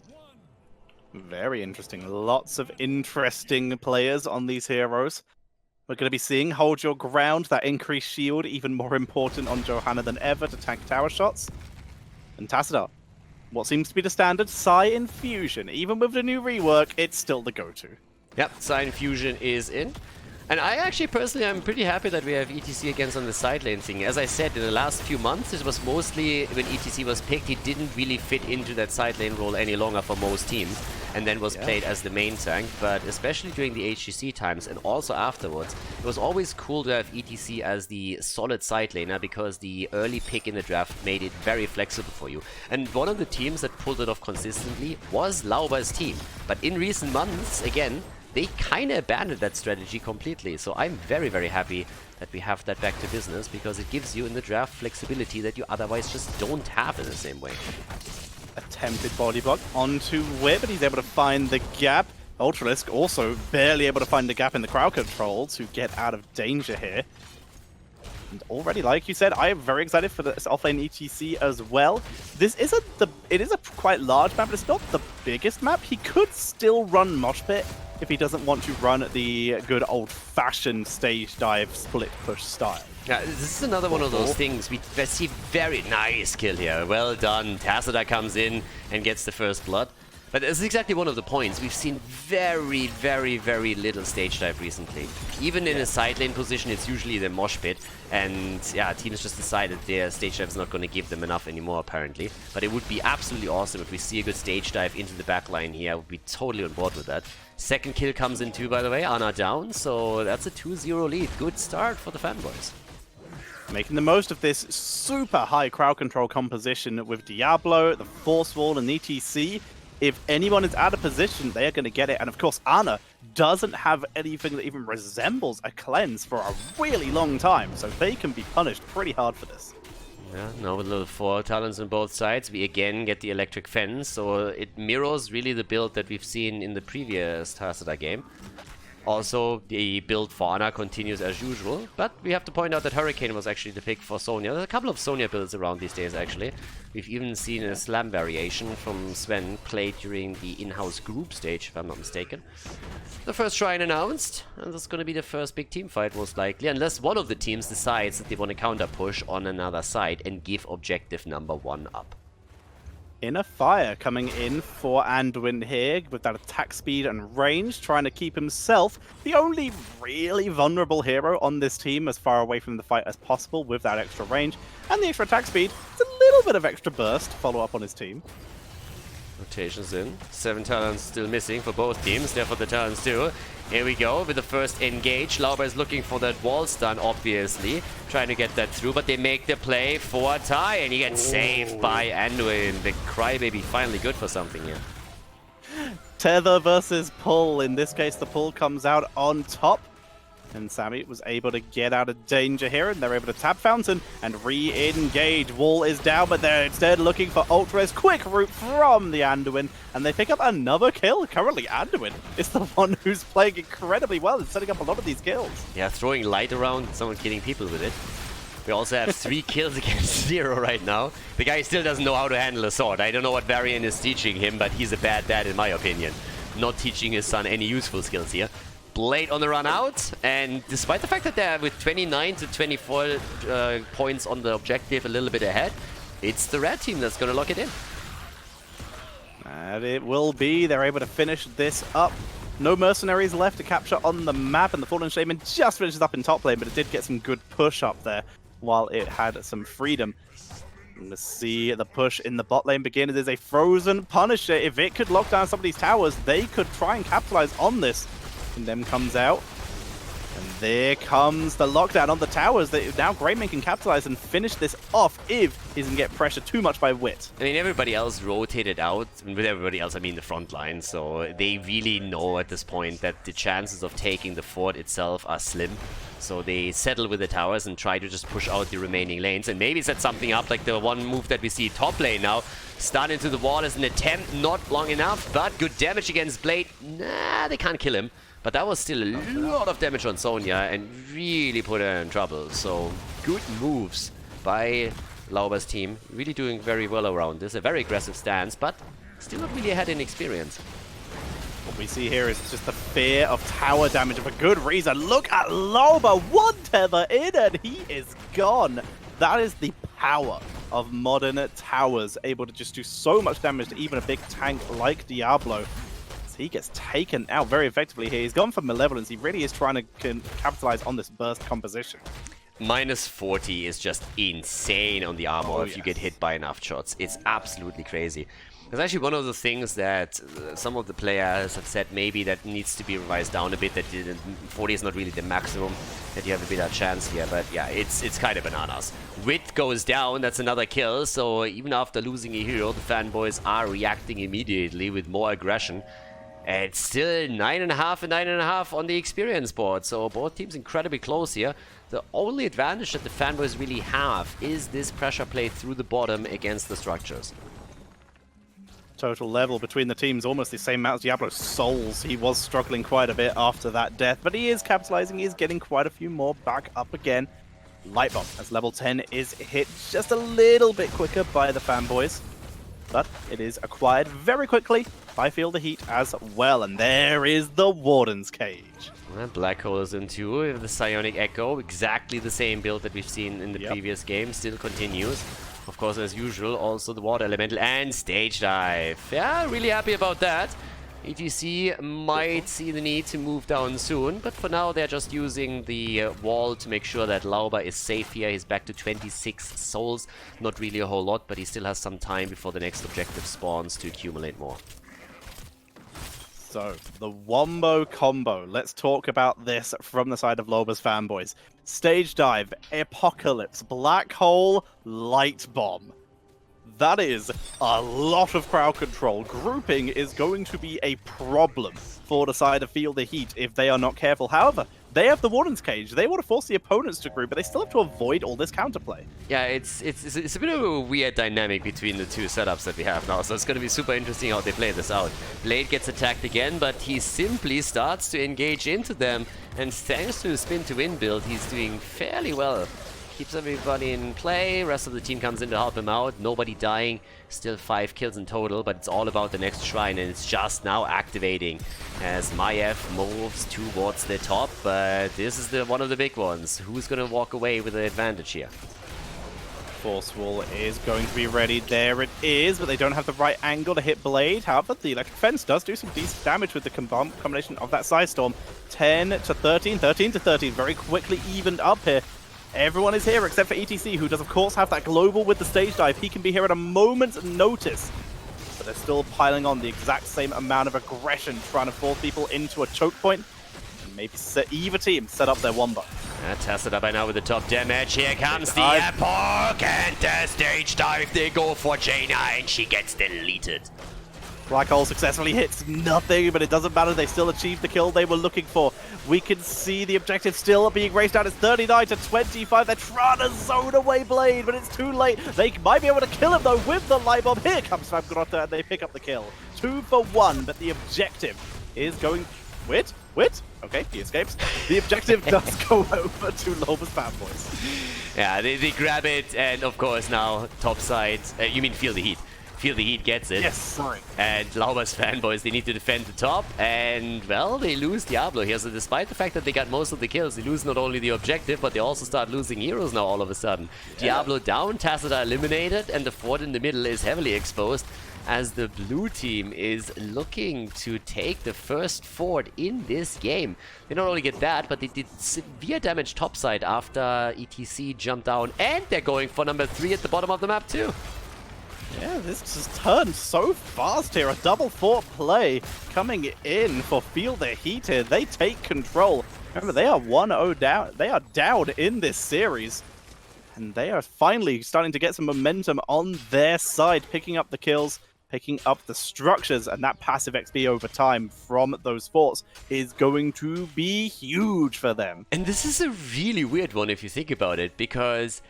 [SPEAKER 2] Very interesting. Lots of interesting players on these heroes. We're going to be seeing Hold Your Ground, that increased shield, even more important on Johanna than ever to tank tower shots. And Tassadar, what seems to be the standard, Psy Infusion. Even with the new rework, it's still the go-to.
[SPEAKER 1] Yep, Psy Infusion is in. And I actually personally am pretty happy that we have ETC against on the side lane thing. As I said, in the last few months, it was mostly when ETC was picked, he didn't really fit into that side lane role any longer for most teams, and then was played as the main tank. But especially during the HGC times and also afterwards, it was always cool to have ETC as the solid side laner because the early pick in the draft made it very flexible for you. And one of the teams that pulled it off consistently was Lauber's team. But in recent months, again, they kind of abandoned that strategy completely. So I'm very, very happy that we have that back to business because it gives you in the draft flexibility that you otherwise just don't have in the same way.
[SPEAKER 2] Attempted body block onto Whip, but he's able to find the gap. Ultralisk also barely able to find the gap in the crowd control to get out of danger here. And already, like you said, I am very excited for this offlane ETC as well. This isn't it is a quite large map, but it's not the biggest map. He could still run Mosh Pit if he doesn't want to run the good old-fashioned stage dive split push style.
[SPEAKER 1] Yeah, this is another one of those things. We see very nice kill here. Well done. Tassadar comes in and gets the first blood. But this is exactly one of the points. We've seen very, very, very little stage dive recently. Even in a side lane position, it's usually the mosh pit. And yeah, teams just decided their stage dive is not going to give them enough anymore, apparently. But it would be absolutely awesome if we see a good stage dive into the back line here. I would be totally on board with that. Second kill comes in too, by the way. Ana down, so that's a 2-0 lead. Good start for the Fanboys.
[SPEAKER 2] Making the most of this super high crowd control composition with Diablo, the Force Wall, and ETC. If anyone is out of position, they are going to get it. And of course, Ana doesn't have anything that even resembles a cleanse for a really long time, so they can be punished pretty hard for this.
[SPEAKER 1] Yeah, now with level 4 talents on both sides, we again get the electric fence, so it mirrors really the build that we've seen in the previous Tassadar game. Also, the build for Ana continues as usual, but we have to point out that Hurricane was actually the pick for Sonya. There's a couple of Sonya builds around these days, actually. We've even seen a slam variation from Sven played during the in-house group stage, if I'm not mistaken. The first shrine announced, and this is going to be the first big team fight, most likely, unless one of the teams decides that they want to counter push on another side and give objective number 1 up.
[SPEAKER 2] Inner Fire coming in for Anduin here with that attack speed and range, trying to keep himself the only really vulnerable hero on this team as far away from the fight as possible with that extra range and the extra attack speed. It's a little bit of extra burst to follow up on his team.
[SPEAKER 1] Rotations in. 7 talents still missing for both teams, therefore the talents too. Here we go with the first engage. Lauber is looking for that wall stun, obviously. Trying to get that through, but they make the play for Tai, and he gets saved by Anduin. The Crybaby finally good for something here.
[SPEAKER 2] Tether versus pull. In this case, the pull comes out on top. And Sammy was able to get out of danger here, and they're able to tap Fountain and re-engage. Wall is down, but they're instead looking for Ultra's quick route from the Anduin, and they pick up another kill. Currently, Anduin is the one who's playing incredibly well and setting up a lot of these kills.
[SPEAKER 1] Yeah, throwing light around, someone killing people with it. We also have 3 kills against 0 right now. The guy still doesn't know how to handle a sword. I don't know what Varian is teaching him, but he's a bad dad in my opinion. Not teaching his son any useful skills here. Blade on the run out, and despite the fact that they're with 29 to 24 points on the objective, a little bit ahead, it's the red team that's going to lock it in.
[SPEAKER 2] And it will be. They're able to finish this up. No mercenaries left to capture on the map, and the Fallen Shaman just finishes up in top lane, but it did get some good push up there while it had some freedom. Let's see the push in the bot lane begin. It is a Frozen Punisher. If it could lock down some of these towers, they could try and capitalize on this. And them comes out. And there comes the lockdown on the towers. Now Greymane can capitalize and finish this off if he doesn't get pressured too much by Wit.
[SPEAKER 1] I mean, everybody else rotated out. And with everybody else, I mean the front line. So they really know at this point that the chances of taking the fort itself are slim. So they settle with the towers and try to just push out the remaining lanes. And maybe set something up like the one move that we see top lane now. Stun into the wall as an attempt. Not long enough, but good damage against Blade. Nah, they can't kill him. But that was still a lot of damage on Sonya and really put her in trouble. So good moves by Lauber's team. Really doing very well around this. A very aggressive stance, but still not really ahead in experience.
[SPEAKER 2] What we see here is just the fear of tower damage for good reason. Look at Lauber, 1 tether in and he is gone. That is the power of modern towers, able to just do so much damage to even a big tank like Diablo. He gets taken out very effectively here. He's gone for Malevolence. He really is trying to capitalize on this burst composition.
[SPEAKER 1] Minus 40 is just insane on the armor if you get hit by enough shots. It's absolutely crazy. It's actually one of the things that some of the players have said maybe that needs to be revised down a bit, that 40 is not really the maximum, that you have a bit of chance here. But yeah, it's kind of bananas. Wit goes down, that's another kill. So even after losing a hero, the fanboys are reacting immediately with more aggression. It's still 9.5 and 9.5 on the experience board, so both teams incredibly close here. The only advantage that the fanboys really have is this pressure play through the bottom against the structures.
[SPEAKER 2] Total level between the teams almost the same amount as Diablo's souls. He was struggling quite a bit after that death, but he is capitalizing. He is getting quite a few more back up again. Light Bomb as level 10 is hit just a little bit quicker by the fanboys. But it is acquired very quickly by Feel the Heat as well. And there is the Warden's Cage.
[SPEAKER 1] Well, Black Hole is in too with the Psionic Echo. Exactly the same build that we've seen in the previous game. Still continues. Of course, as usual, also the Water Elemental and Stage Dive. Yeah, really happy about that. ETC might see the need to move down soon, but for now they're just using the wall to make sure that Lauber is safe here. He's back to 26 souls. Not really a whole lot, but he still has some time before the next objective spawns to accumulate more.
[SPEAKER 2] So, the Wombo combo. Let's talk about this from the side of Lauber's fanboys. Stage Dive, Apocalypse, Black Hole, Light Bomb. That is a lot of crowd control. Grouping is going to be a problem for the side of Feel the Heat if they are not careful. However, they have the Warden's Cage. They want to force the opponents to group, but they still have to avoid all this counterplay. Yeah,
[SPEAKER 1] it's a bit of a weird dynamic between the two setups that we have now, so it's going to be super interesting how they play this out. Blade gets attacked again, but he simply starts to engage into them, and thanks to the spin to win build, he's doing fairly well. Keeps everybody in play, rest of the team comes in to help him out, nobody dying, still 5 kills in total, but it's all about the next shrine, and it's just now activating as Maiev moves towards the top, but this is one of the big ones. Who's gonna walk away with the advantage here?
[SPEAKER 2] Force Wall is going to be ready. There it is, but they don't have the right angle to hit Blade. However, the Electric Fence does do some decent damage with the combination of that Side Storm. 10 to 13, 13 to 13, very quickly evened up here. Everyone is here except for ETC, who does of course have that global with the stage dive. He can be here at a moment's notice. But they're still piling on the exact same amount of aggression, trying to force people into a choke point. And maybe either team set up their Womba.
[SPEAKER 1] Tassadar by now with the top damage. Here comes the epoch and the stage dive. They go for Jaina and she gets deleted.
[SPEAKER 2] Black Hole successfully hits nothing, but it doesn't matter. They still achieved the kill they were looking for. We can see the objective still being raced out. It's 39 to 25. They're trying to zone away Blade, but it's too late. They might be able to kill him, though, with the light bomb. Here comes Fanboys, and they pick up the kill. 2 for 1, but the objective is going... Wit? Okay, he escapes. The objective does go over to Lauber's Fanboys.
[SPEAKER 1] Yeah, they grab it, and of course now, top side... you mean Feel the Heat. Feel the Heat gets it.
[SPEAKER 2] Yes, sorry.
[SPEAKER 1] And Lauber's Fanboys, they need to defend the top, and, well, they lose Diablo here. So despite the fact that they got most of the kills, they lose not only the objective, but they also start losing heroes now all of a sudden. Yeah. Diablo down, Tassadar eliminated, and the fort in the middle is heavily exposed as the blue team is looking to take the first fort in this game. They not only get that, but they did severe damage topside after ETC jumped down, and they're going for number 3 at the bottom of the map too.
[SPEAKER 2] Yeah, this just turned so fast here. A double fort play coming in for Feel the Heat here. They take control. Remember, they are 1-0 down. They are down in this series. And they are finally starting to get some momentum on their side, picking up the kills, picking up the structures, and that passive XP over time from those forts is going to be huge for them.
[SPEAKER 1] And this is a really weird one if you think about it, because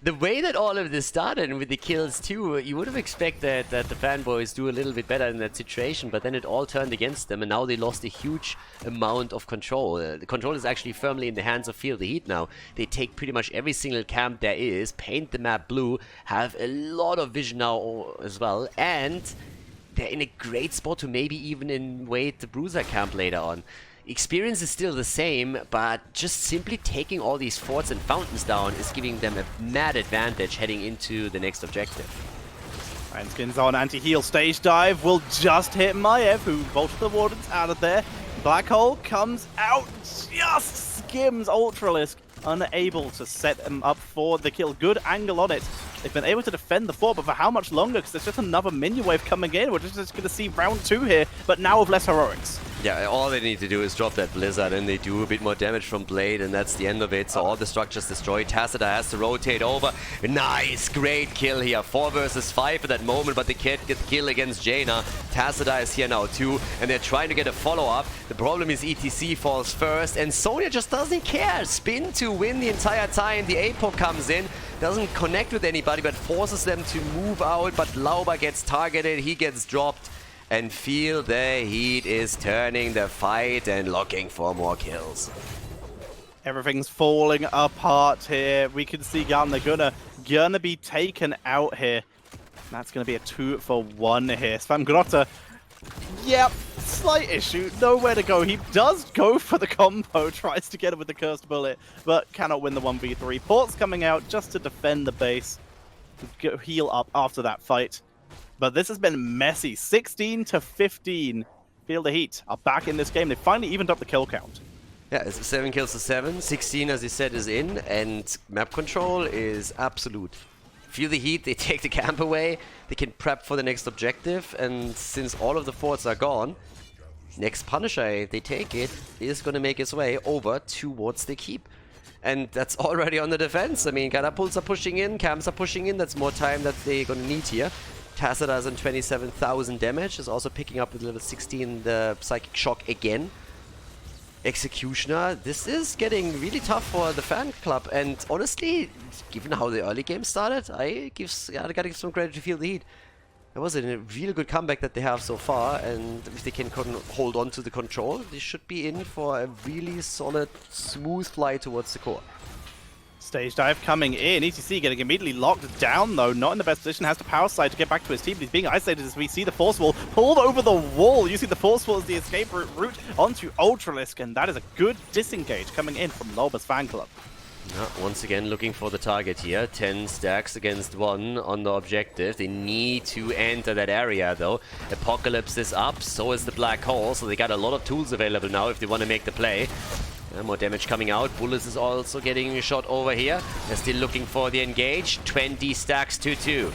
[SPEAKER 1] the way that all of this started, and with the kills too, you would have expected that the Fanboys do a little bit better in that situation, but then it all turned against them, and now they lost a huge amount of control. The control is actually firmly in the hands of Feel the Heat now. They take pretty much every single camp there is, paint the map blue, have a lot of vision now as well, and they're in a great spot to maybe even invade the Bruiser camp later on. Experience is still the same, but just simply taking all these forts and fountains down is giving them a mad advantage heading into the next objective.
[SPEAKER 2] Skins on anti-heal stage dive will just hit Maiev, who bolted the Wardens out of there. Black Hole comes out, just skims Ultralisk, unable to set him up for the kill. Good angle on it. They've been able to defend the fort, but for how much longer? Because there's just another minion wave coming in. We're just going to see round 2 here, but now with less heroics.
[SPEAKER 1] Yeah, all they need to do is drop that Blizzard, and they do a bit more damage from Blade, and that's the end of it. So all the structures destroyed. Tassadar has to rotate over. Nice, great kill here. 4 versus 5 at that moment, but they can't get the kill against Jaina. Tassadar is here now too, and they're trying to get a follow-up. The problem is ETC falls first, and Sonya just doesn't care. Spin to win the entire time. The APOC comes in, doesn't connect with anybody, but forces them to move out. But Lauber gets targeted, he gets dropped. And Feel the Heat is turning the fight and looking for more kills.
[SPEAKER 2] Everything's falling apart here. We can see Garner gonna be taken out here. That's gonna be a 2 for 1 here. Svamgrotta, yep, slight issue, nowhere to go. He does go for the combo, tries to get it with the Cursed Bullet, but cannot win the 1v3. Port's coming out just to defend the base, to heal up after that fight. But this has been messy. 16 to 15. Feel the Heat are back in this game. They finally evened up the kill count.
[SPEAKER 1] Yeah, it's 7 kills to 7. 16, as you said, is in, and map control is absolute. Feel the Heat, they take the camp away, they can prep for the next objective, and since all of the forts are gone, next Punisher, if they take it, is going to make its way over towards the keep. And that's already on the defense. I mean, catapults are pushing in, camps are pushing in, that's more time that they're going to need here. Tassadar is on 27,000 damage, is also picking up with level 16 the Psychic Shock again. Executioner, this is getting really tough for the fan club, and honestly, given how the early game started, I gotta give some credit to Feel the Heat. That was a really good comeback that they have so far, and if they can hold on to the control, they should be in for a really solid, smooth fly towards the core.
[SPEAKER 2] Stage dive coming in. ETC getting immediately locked down, though. Not in the best position. Has to power slide to get back to his team. He's being isolated as we see the Force Wall pulled over the wall, using the Force Wall as the escape route onto Ultralisk, and that is a good disengage coming in from Lauber's fan club.
[SPEAKER 1] Once again, looking for the target here. 10 stacks against 1 on the objective. They need to enter that area, though. Apocalypse is up, so is the Black Hole, so they got a lot of tools available now if they want to make the play. More damage coming out. Bullets is also getting shot over here. They're still looking for the engage. 20 stacks to 2.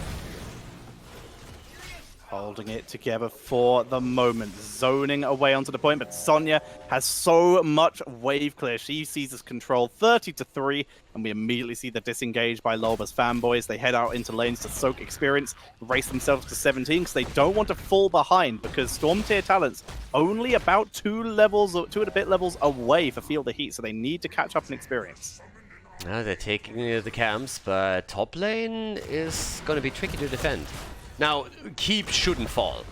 [SPEAKER 2] Holding it together for the moment, zoning away onto the point, but Sonya has so much wave clear. She seizes control 30-3, and we immediately see the disengage by Lauber's fanboys. They head out into lanes to soak experience, race themselves to 17 because they don't want to fall behind, because Storm tier talents only about 2 and a bit levels away for Feel the Heat, so they need to catch up in experience.
[SPEAKER 1] They're taking the camps, but top lane is going to be tricky to defend. Now, keep shouldn't fall.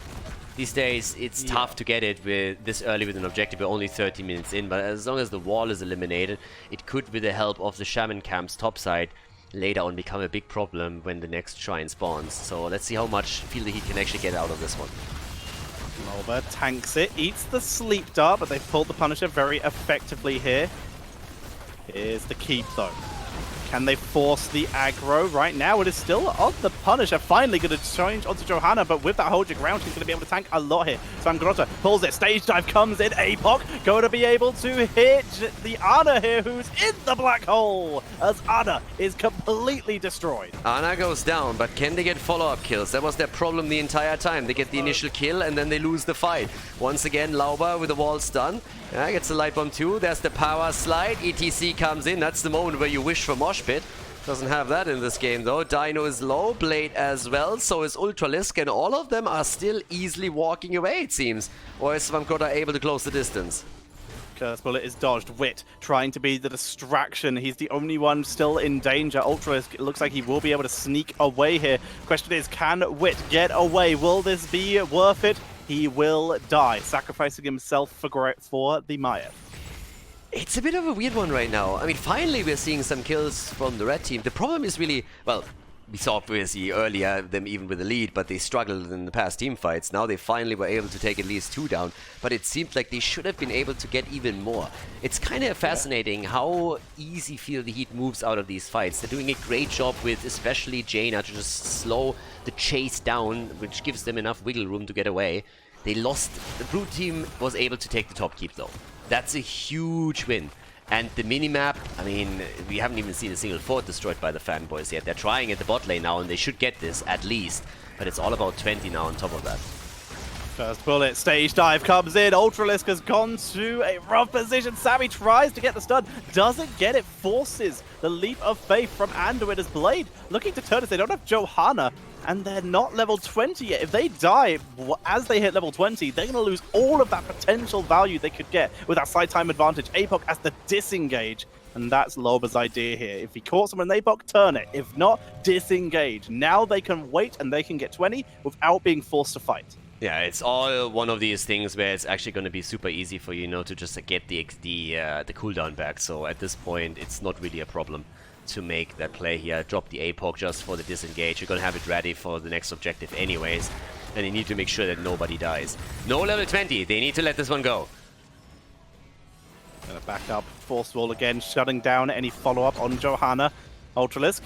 [SPEAKER 1] These days, it's tough to get it with this early with an objective. We're only 30 minutes in, but as long as the wall is eliminated, it could, with the help of the Shaman camp's topside, later on become a big problem when the next shrine spawns. So let's see how much Feel the Heat can actually get out of this one.
[SPEAKER 2] Lauber tanks it, eats the sleep dart, but they've pulled the Punisher very effectively here. Here's the keep, though. Can they force the aggro? Right now, it is still on the Punisher. Finally going to change onto Johanna, but with that hold your ground, she's going to be able to tank a lot here. Sangrota pulls it. Stage dive comes in. Apoc going to be able to hit the Ana here, who's in the black hole, as Ana is completely destroyed.
[SPEAKER 1] Ana goes down, but can they get follow-up kills? That was their problem the entire time. They get the initial kill, and then they lose the fight. Once again, Lauber with the wall stun. Gets the light bomb too. There's the power slide. ETC comes in. That's the moment where you wish for Mosh Pit. Doesn't have that in this game though. Dino is low, Blade as well, so is Ultralisk, and all of them are still easily walking away, it seems. Or is Svankota able to close the distance?
[SPEAKER 2] Curse Bullet is dodged. Wit trying to be the distraction. He's the only one still in danger. Ultralisk, it looks like he will be able to sneak away here. Question is, can Wit get away? Will this be worth it? He will die, sacrificing himself for the Maya.
[SPEAKER 1] It's a bit of a weird one right now. I mean, finally we're seeing some kills from the red team. The problem is really, well, we saw obviously earlier them even with the lead, but they struggled in the past team fights. Now they finally were able to take at least 2 down, but it seemed like they should have been able to get even more. It's kind of fascinating how easy Feel the Heat moves out of these fights. They're doing a great job with especially Jaina to just slow the chase down, which gives them enough wiggle room to get away. They lost. The Brute team was able to take the top keep though. That's a huge win. And the minimap, I mean, we haven't even seen a single fort destroyed by the fanboys yet. They're trying at the bot lane now, and they should get this, at least. But it's all about 20 now on top of that.
[SPEAKER 2] First bullet, stage dive comes in. Ultralisk has gone to a rough position. Sammy tries to get the stun, doesn't get it, forces the leap of faith from Anduin as Blade looking to turn it. They don't have Johanna, and they're not level 20 yet. If they die as they hit level 20, they're going to lose all of that potential value they could get with that side time advantage. Apoc has the disengage, and that's Lauber's idea here. If he caught someone in Apoc, turn it. If not, disengage. Now they can wait and they can get 20 without being forced to fight.
[SPEAKER 1] Yeah, it's all one of these things where it's actually going to be super easy for you, to just get the cooldown back. So at this point, it's not really a problem to make that play here. Drop the Apoc just for the disengage. You're going to have it ready for the next objective anyways. And you need to make sure that nobody dies. No level 20. They need to let this one go.
[SPEAKER 2] Gonna back up. Force wall again, shutting down any follow-up on Johanna. Ultralisk.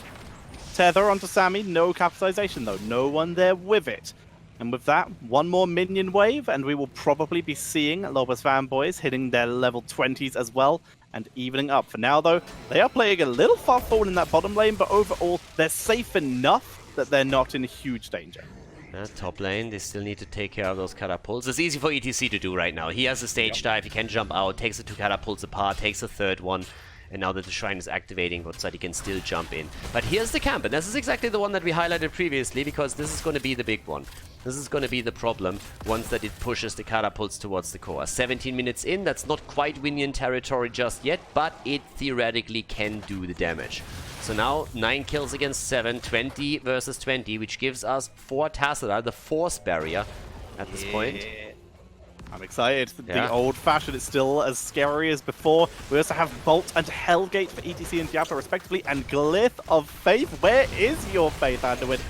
[SPEAKER 2] Tether onto Sammy. No capitalization though. No one there with it. And with that, one more minion wave, and we will probably be seeing Lauber's fanboys hitting their level 20s as well, and evening up. For now, though, they are playing a little far forward in that bottom lane, but overall, they're safe enough that they're not in huge danger.
[SPEAKER 1] Top lane, they still need to take care of those catapults. It's easy for ETC to do right now. He has a stage dive, he can jump out, takes the 2 catapults apart, takes a third one. And now that the shrine is activating, outside he can still jump in. But here's the camp, and this is exactly the one that we highlighted previously, because this is going to be the big one. This is going to be the problem once that it pushes the catapults towards the core. 17 minutes in, that's not quite Winion territory just yet, but it theoretically can do the damage. So now 9 kills against 7, 20 versus 20, which gives us 4 Tassadar, the force barrier at this point.
[SPEAKER 2] I'm excited. The old-fashioned is still as scary as before. We also have Bolt and Hellgate for ETC and Diablo respectively, and Glyph of Faith. Where is your faith, Anduin?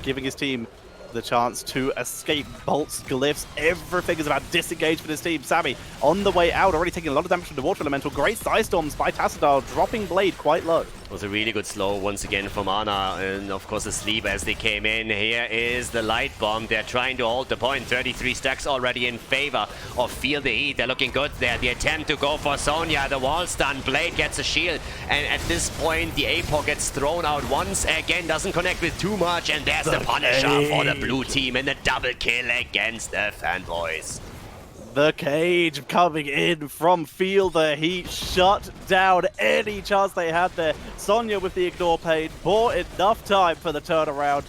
[SPEAKER 2] Giving his team the chance to escape bolts, glyphs. Everything is about disengage for this team. Sammy on the way out, already taking a lot of damage from the water elemental. Great side storms by Tassadar, dropping Blade quite low.
[SPEAKER 1] It was a really good slow once again from Ana, and of course the sleep as they came in. Here is the light bomb. They're trying to hold the point. 33 stacks already in favor of Feel the Heat. They're looking good there. The attempt to go for Sonya, the wall stun. Blade gets a shield, and at this point the APOC gets thrown out once again, doesn't connect with too much, and there's the Punisher for the blue team and the double kill against the Fanboys.
[SPEAKER 2] The cage coming in from Feel the Heat, shut down any chance they had there. Sonya with the ignore pain bought enough time for the turnaround,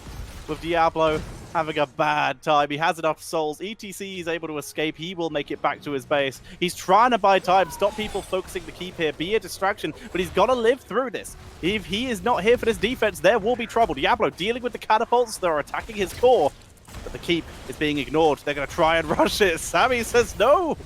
[SPEAKER 2] with Diablo having a bad time. He has enough souls. ETC is able to escape. He will make it back to his base. He's trying to buy time, stop people focusing the keep here, be a distraction, but he's got to live through this. If he is not here for this defense, there will be trouble. Diablo dealing with the catapults that are attacking his core, but the keep is being ignored. They're going to try and rush it. Sammy says no.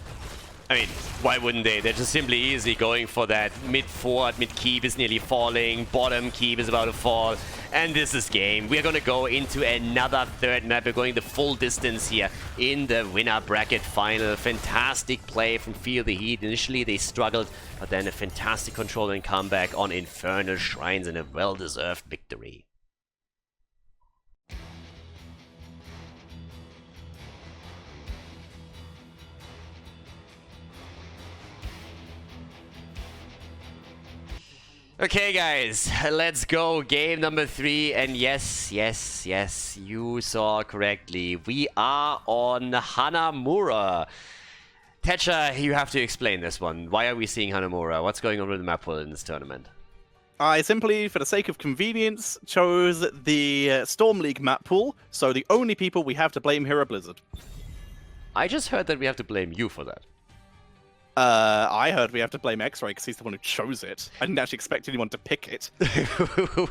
[SPEAKER 1] I mean, why wouldn't they? They're just simply easy going for that. Mid-fort, mid-keep is nearly falling. Bottom keep is about to fall. And this is game. We're going to go into another third map. We're going the full distance here in the winner bracket final. Fantastic play from Feel the Heat. Initially, they struggled, but then a fantastic control and comeback on Infernal Shrines and a well-deserved victory. Okay guys, let's go. Game number 3, and yes, you saw correctly. We are on Hanamura. Tetra, you have to explain this one. Why are we seeing Hanamura? What's going on with the map pool in this tournament?
[SPEAKER 2] I simply, for the sake of convenience, chose the Storm League map pool, so the only people we have to blame here are Blizzard.
[SPEAKER 1] I just heard that we have to blame you for that.
[SPEAKER 2] I heard we have to blame X-Ray because he's the one who chose it. I didn't actually expect anyone to pick it.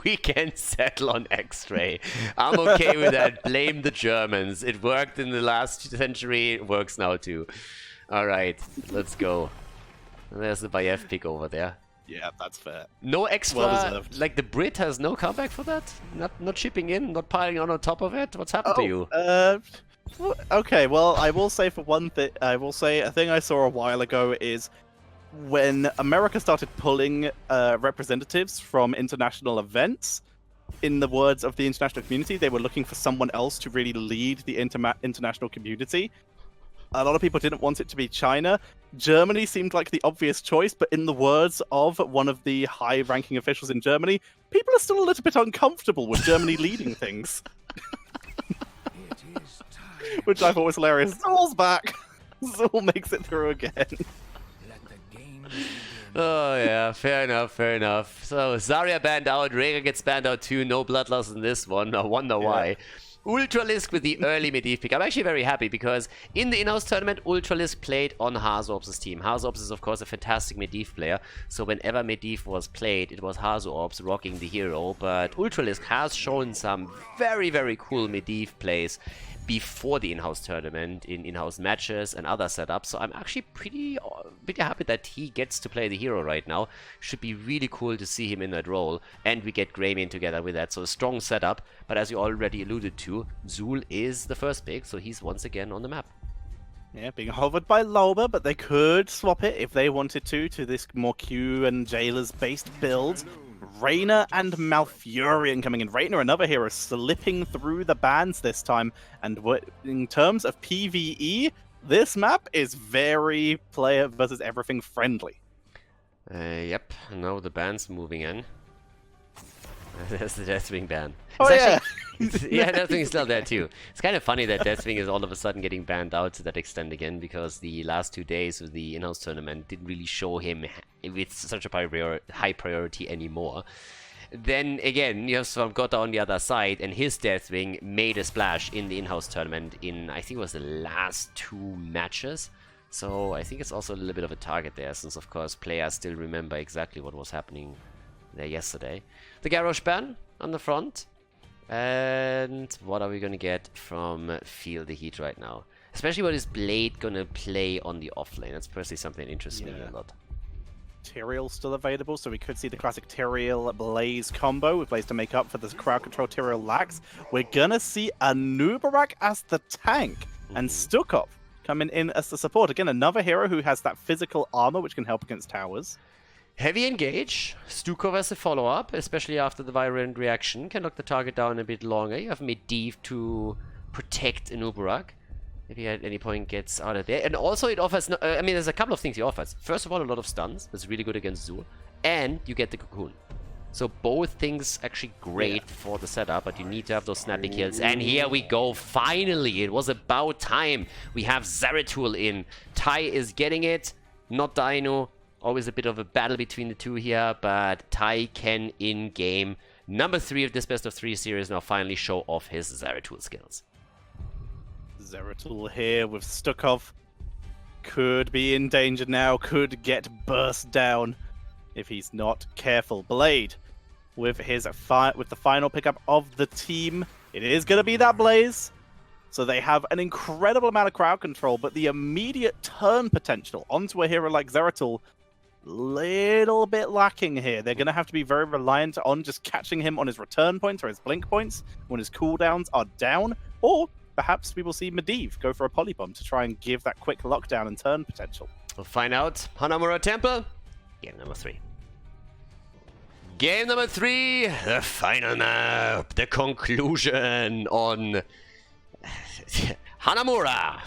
[SPEAKER 1] We can settle on X-Ray. I'm okay with that. Blame the Germans. It worked in the last century. It works now too. All right, let's go. There's the Bayev pick over there.
[SPEAKER 2] Yeah, that's fair.
[SPEAKER 1] No extra,
[SPEAKER 2] well
[SPEAKER 1] like the Brit has no comeback for that? Not chipping in, not piling on top of it? What's happened to you?
[SPEAKER 2] Okay, well, I will say for one thing, a thing I saw a while ago is when America started pulling representatives from international events, in the words of the international community, they were looking for someone else to really lead the international community. A lot of people didn't want it to be China. Germany seemed like the obvious choice, but in the words of one of the high-ranking officials in Germany, people are still a little bit uncomfortable with Germany leading things. Which I thought was hilarious. Zool's back! Zool makes it through again.
[SPEAKER 1] Oh yeah, fair enough. So Zarya banned out, Rhaegar gets banned out too, no blood loss in this one, I wonder why. Ultralisk with the early Medivh pick. I'm actually very happy because in the in-house tournament, Ultralisk played on Hazorbs' team. Hazorbs is of course a fantastic Medivh player, so whenever Medivh was played, it was Hazorbs rocking the hero, but Ultralisk has shown some very, very cool Medivh plays before the in-house tournament, in in-house matches and other setups, so I'm actually pretty happy that he gets to play the hero right now. Should be really cool to see him in that role, and we get Greymane together with that, so a strong setup, but as you already alluded to, Zool is the first pick, so he's once again on the map.
[SPEAKER 2] Yeah, being hovered by Lauber, but they could swap it if they wanted to this more Q and Jailers based build. Reyna and Malfurion coming in. Reyna, another hero, slipping through the bans this time. And in terms of PvE, this map is very player versus everything friendly.
[SPEAKER 1] Yep, now the ban's moving in. There's the Deathwing ban.
[SPEAKER 2] Oh yeah!
[SPEAKER 1] Yeah, Deathwing is still there too. It's kind of funny that Deathwing is all of a sudden getting banned out to that extent again, because the last 2 days of the in-house tournament didn't really show him with such a high priority anymore. Then again, you have Swarmgota on the other side, and his Deathwing made a splash in the in-house tournament in, I think it was the last 2 matches. So I think it's also a little bit of a target there, since of course players still remember exactly what was happening there yesterday. The Garrosh ban on the front. And what are we gonna get from Feel the Heat right now? Especially what is Blade gonna play on the offlane? That's personally something that interests me a lot.
[SPEAKER 2] Tyrael still available, so we could see the classic Tyrael Blaze combo with Blaze to make up for the crowd control Tyrael lacks. We're gonna see a Nubarak as the tank and Stukov coming in as the support. Again, another hero who has that physical armor which can help against towers.
[SPEAKER 1] Heavy engage. Stukov as a follow-up, especially after the virulent reaction. Can lock the target down a bit longer. You have Medivh to protect Nubarak. If he at any point gets out of there. And also it offers, I mean, there's a couple of things he offers. First of all, a lot of stuns. That's really good against Zur. And you get the cocoon. So both things actually great for the setup, but you need to have those snappy kills. And here we go, finally. It was about time. We have Zeratul in. Tai is getting it, not Dino. Always a bit of a battle between the two here, but Tai can, in game number 3 of this best of 3 series, now finally show off his Zeratul skills.
[SPEAKER 2] Zeratul here with Stukov. Could be in danger now, could get burst down if he's not careful. Blade with his with the final pickup of the team. It is going to be that Blaze. So they have an incredible amount of crowd control, but the immediate turn potential onto a hero like Zeratul, little bit lacking here. They're going to have to be very reliant on just catching him on his return points or his blink points when his cooldowns are down, or perhaps we will see Medivh go for a polybomb to try and give that quick lockdown and turn potential.
[SPEAKER 1] We'll find out. Hanamura Temple, game number 3. Game number 3, the final map, the conclusion on Hanamura.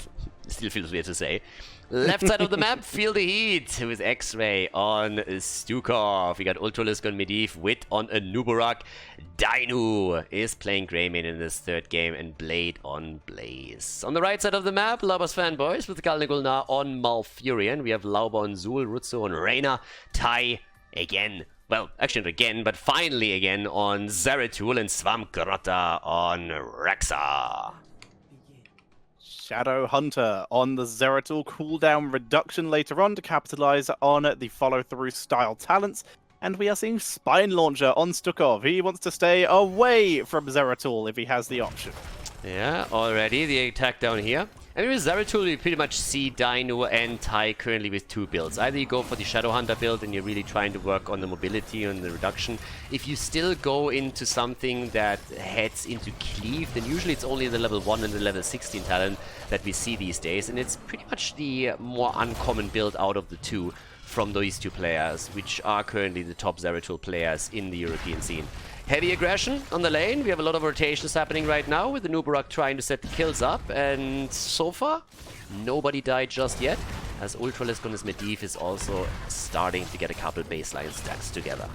[SPEAKER 1] Still feels weird to say. Left side of the map, feel the heat with X-Ray on Stukov. We got Ultralisk on Medivh, Wit on a Nubarak. Dino is playing Greymane in this third game, and Blade on Blaze. On the right side of the map, Lauber's Fanboys with Khaldor on Malfurion. We have Lauber on Zul, Rutsu on Reyna, Tai again. Well, actually not again, but finally again on Zeratul, and Swamgrotta on Rexa.
[SPEAKER 2] Shadow Hunter on the Zeratul cooldown reduction later on to capitalize on the follow-through style talents. And we are seeing Spine Launcher on Stukov. He wants to stay away from Zeratul if he has the option.
[SPEAKER 1] Yeah, already the attack down here. I mean, with Zeratul, you pretty much see Dino and Tai currently with 2 builds. Either you go for the Shadow Hunter build and you're really trying to work on the mobility and the reduction. If you still go into something that heads into Cleave, then usually it's only the level 1 and the level 16 talent that we see these days. And it's pretty much the more uncommon build out of the two from these two players, which are currently the top Zeratul players in the European scene. Heavy aggression on the lane. We have a lot of rotations happening right now with the Nubarak trying to set the kills up, and so far nobody died just yet, as Ultralisk on his Medivh is also starting to get a couple baseline stats together.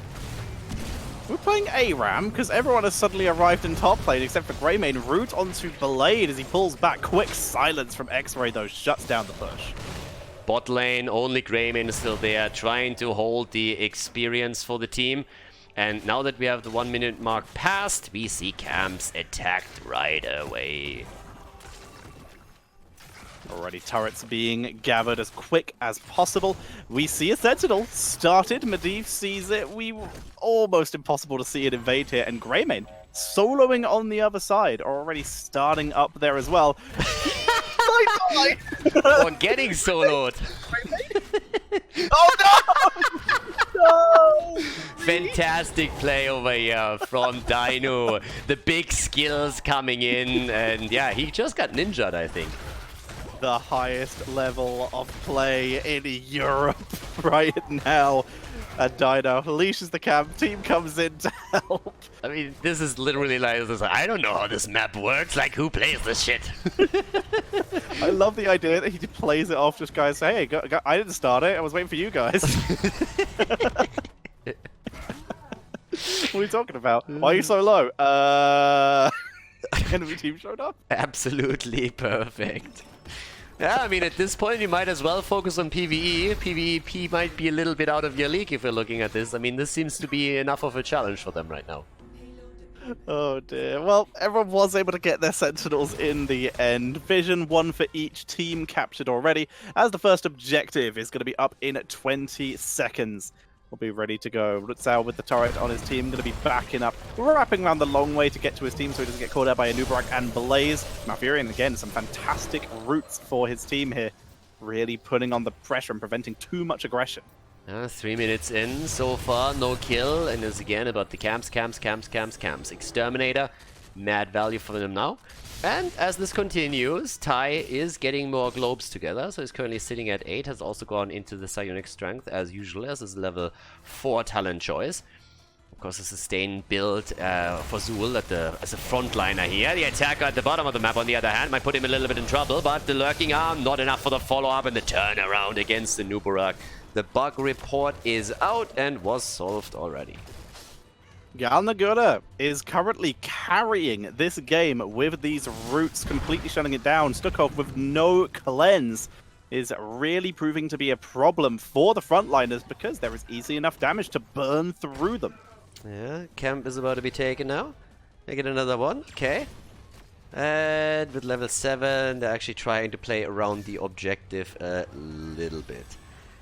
[SPEAKER 2] We're playing ARAM because everyone has suddenly arrived in top lane except for Greymane. Root onto Blade as he pulls back. Quick silence from X-Ray though shuts down the push.
[SPEAKER 1] Bot lane, only Greymane is still there, trying to hold the experience for the team. And now that we have the 1 minute mark passed, we see camps attacked right away.
[SPEAKER 2] Already turrets being gathered as quick as possible. We see a Sentinel started. Medivh sees it. Almost impossible to see it invade here. And Greymane soloing on the other side, already starting up there as well.
[SPEAKER 1] Or getting soloed.
[SPEAKER 2] Oh no! No!
[SPEAKER 1] Fantastic play over here from Dino. The big skills coming in, and yeah, he just got ninja'd, I think.
[SPEAKER 2] The highest level of play in Europe right now. And Dino leashes the camp, team comes in to help.
[SPEAKER 1] I mean, this is literally like, I don't know how this map works, like who plays this shit?
[SPEAKER 2] I love the idea that he plays it off, just guys say, hey, I didn't start it, I was waiting for you guys. What are you talking about? Why are you so low? Enemy team showed up?
[SPEAKER 1] Absolutely perfect. Yeah, I mean, at this point, you might as well focus on PvE. PvP might be a little bit out of your league if you're looking at this. I mean, this seems to be enough of a challenge for them right now.
[SPEAKER 2] Oh dear. Well, everyone was able to get their Sentinels in the end. Vision, 1 for each team captured already, as the first objective is going to be up in 20 seconds. We'll be ready to go. Rutzau with the turret on his team, going to be backing up, wrapping around the long way to get to his team so he doesn't get caught out by a Nubarak and Blaze. Malfurion, again, some fantastic roots for his team here. Really putting on the pressure and preventing too much aggression.
[SPEAKER 1] 3 minutes in so far, no kill, and it's again about the camps. Exterminator, mad value for them now. And as this continues, Tai is getting more globes together, so he's currently sitting at 8, has also gone into the psionic strength as usual, as his level 4 talent choice. Of course, a sustained build for Zul as a frontliner here. The attacker at the bottom of the map, on the other hand, might put him a little bit in trouble, but the lurking arm, not enough for the follow-up and the turnaround against the Nubarak. The bug report is out and was solved already.
[SPEAKER 2] Hanamura is currently carrying this game with these roots, completely shutting it down. Stukov with no cleanse is really proving to be a problem for the frontliners because there is easy enough damage to burn through them.
[SPEAKER 1] Yeah, camp is about to be taken now. They get another one, okay. And with level 7, they're actually trying to play around the objective a little bit.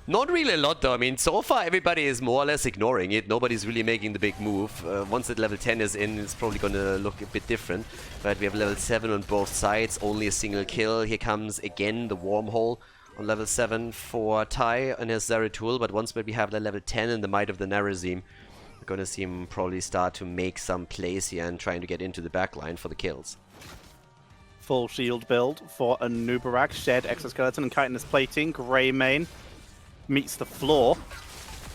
[SPEAKER 1] Not really a lot though, I mean, so far everybody is more or less ignoring it. Nobody's really making the big move. Once that level 10 is in, it's probably gonna look a bit different. But we have level 7 on both sides, only a single kill. Here comes again the wormhole on level 7 for Tai and his Zeratul. But once we have the level 10 and the Might of the Narazim, we're gonna see him probably start to make some plays here and trying to get into the backline for the kills.
[SPEAKER 2] Full shield build for a Nubarak, shed exoskeleton and chitinous plating, grey main. Meets the floor.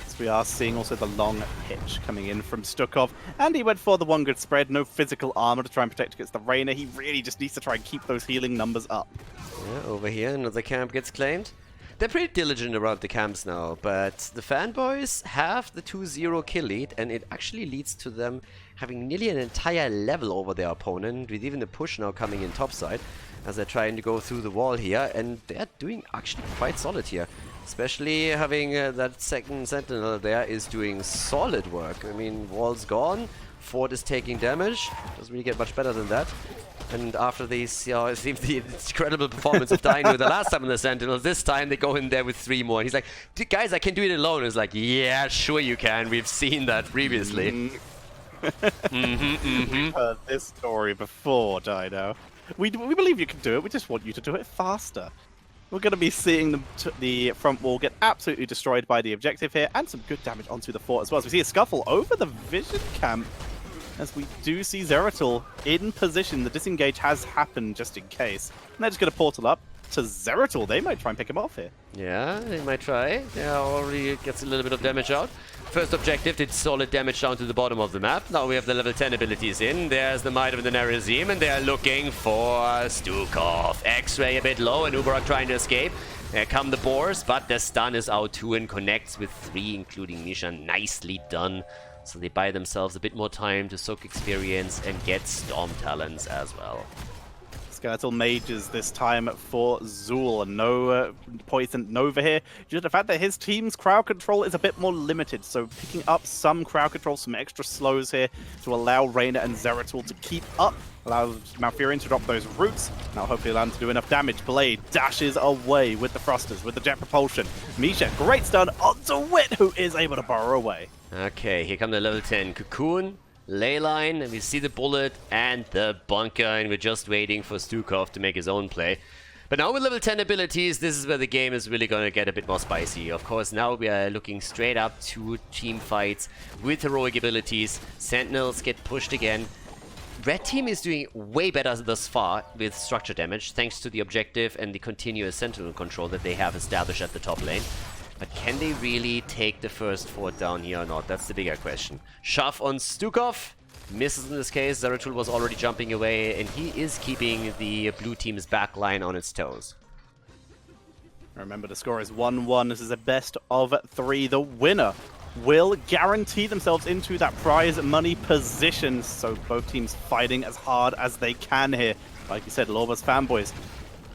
[SPEAKER 2] So we are seeing also the long pitch coming in from Stukov. And he went for the one good spread, no physical armor to try and protect against the Rainer. He really just needs to try and keep those healing numbers up.
[SPEAKER 1] Yeah, over here another camp gets claimed. They're pretty diligent around the camps now, but the Fanboys have the 2-0 kill lead, and it actually leads to them having nearly an entire level over their opponent, with even the push now coming in topside, as they're trying to go through the wall here, and they're doing actually quite solid here. Especially having that second sentinel there is doing solid work. I mean, wall's gone, fort is taking damage, doesn't really get much better than that. And after these, it seems the incredible performance of Dino the last time on the Sentinels, this time they go in there with 3 more. And he's like, guys, I can do it alone. He's like, yeah, sure you can. We've seen that previously.
[SPEAKER 2] We've heard this story before, Dino. We believe you can do it. We just want you to do it faster. We're going to be seeing the front wall get absolutely destroyed by the objective here, and some good damage onto the fort as well. So we see a scuffle over the vision camp, as we do see Zeratul in position. The disengage has happened just in case. And they're just going to portal up to Zeratul. They might try and pick him off here.
[SPEAKER 1] Yeah, they might try. Yeah, already gets a little bit of damage out. First objective did solid damage down to the bottom of the map. Now we have the level 10 abilities in. There's the Might of the Narazim, and they're looking for Stukov. X-ray a bit low, and Ubarak trying to escape. There come the boars, but the stun is out too and connects with 3, including Misha. Nicely done. So they buy themselves a bit more time to soak experience and get Storm Talents as well.
[SPEAKER 2] Skeletal Mages this time for Zul. No Poison Nova here, due to the fact that his team's crowd control is a bit more limited. So picking up some crowd control, some extra slows here to allow Rainer and Zeratul to keep up. Allows Malfurion to drop those roots. Now hopefully allow him to do enough damage. Blade dashes away with the thrusters, with the jet propulsion. Misha, great stun onto Wit, who is able to burrow away.
[SPEAKER 1] Okay, here come the level 10 Cocoon. Leyline, and we see the bullet and the bunker, and we're just waiting for Stukov to make his own play. But now with level 10 abilities, this is where the game is really going to get a bit more spicy. Of course, now we are looking straight up to team fights with heroic abilities. Sentinels get pushed again. Red team is doing way better thus far with structure damage, thanks to the objective and the continuous sentinel control that they have established at the top lane. But can they really take the first fort down here or not? That's the bigger question. Shove on Stukov. Misses in this case. Zeratul was already jumping away, and he is keeping the blue team's back line on its toes.
[SPEAKER 2] Remember, the score is 1-1. This is a best of 3. The winner will guarantee themselves into that prize money position. So both teams fighting as hard as they can here. Like you said, Lauber's Fanboys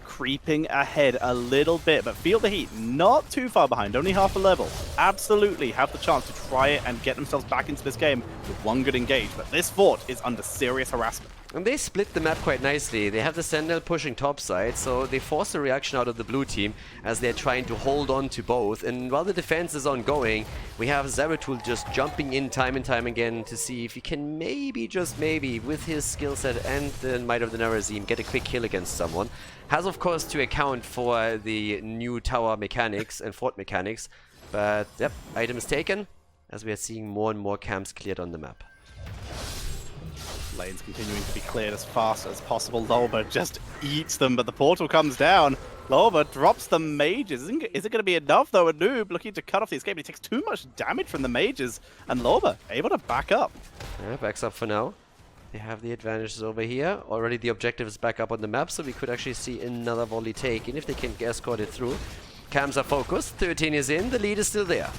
[SPEAKER 2] creeping ahead a little bit, but feel the heat, not too far behind, only half a level. Absolutely have the chance to try it and get themselves back into this game with one good engage, but this fort is under serious harassment.
[SPEAKER 1] And they split the map quite nicely. They have the Sentinel pushing topside, so they force a reaction out of the blue team as they're trying to hold on to both. And while the defense is ongoing, we have Zeratul just jumping in time and time again to see if he can maybe, just maybe, with his skill set and the Might of the Narazim, get a quick kill against someone. Has, of course, to account for the new tower mechanics and fort mechanics. But, yep, item is taken, as we are seeing more and more camps cleared on the map.
[SPEAKER 2] Lanes continuing to be cleared as fast as possible. Lauber just eats them, but the portal comes down. Lauber drops the mages. Is it going to be enough, though? A noob looking to cut off the escape. He takes too much damage from the mages, and Lauber able to back up.
[SPEAKER 1] Yeah, backs up for now. They have the advantages over here. Already the objective is back up on the map, so we could actually see another volley taken if they can escort it through. Cams are focused. 13 is in. The lead is still there.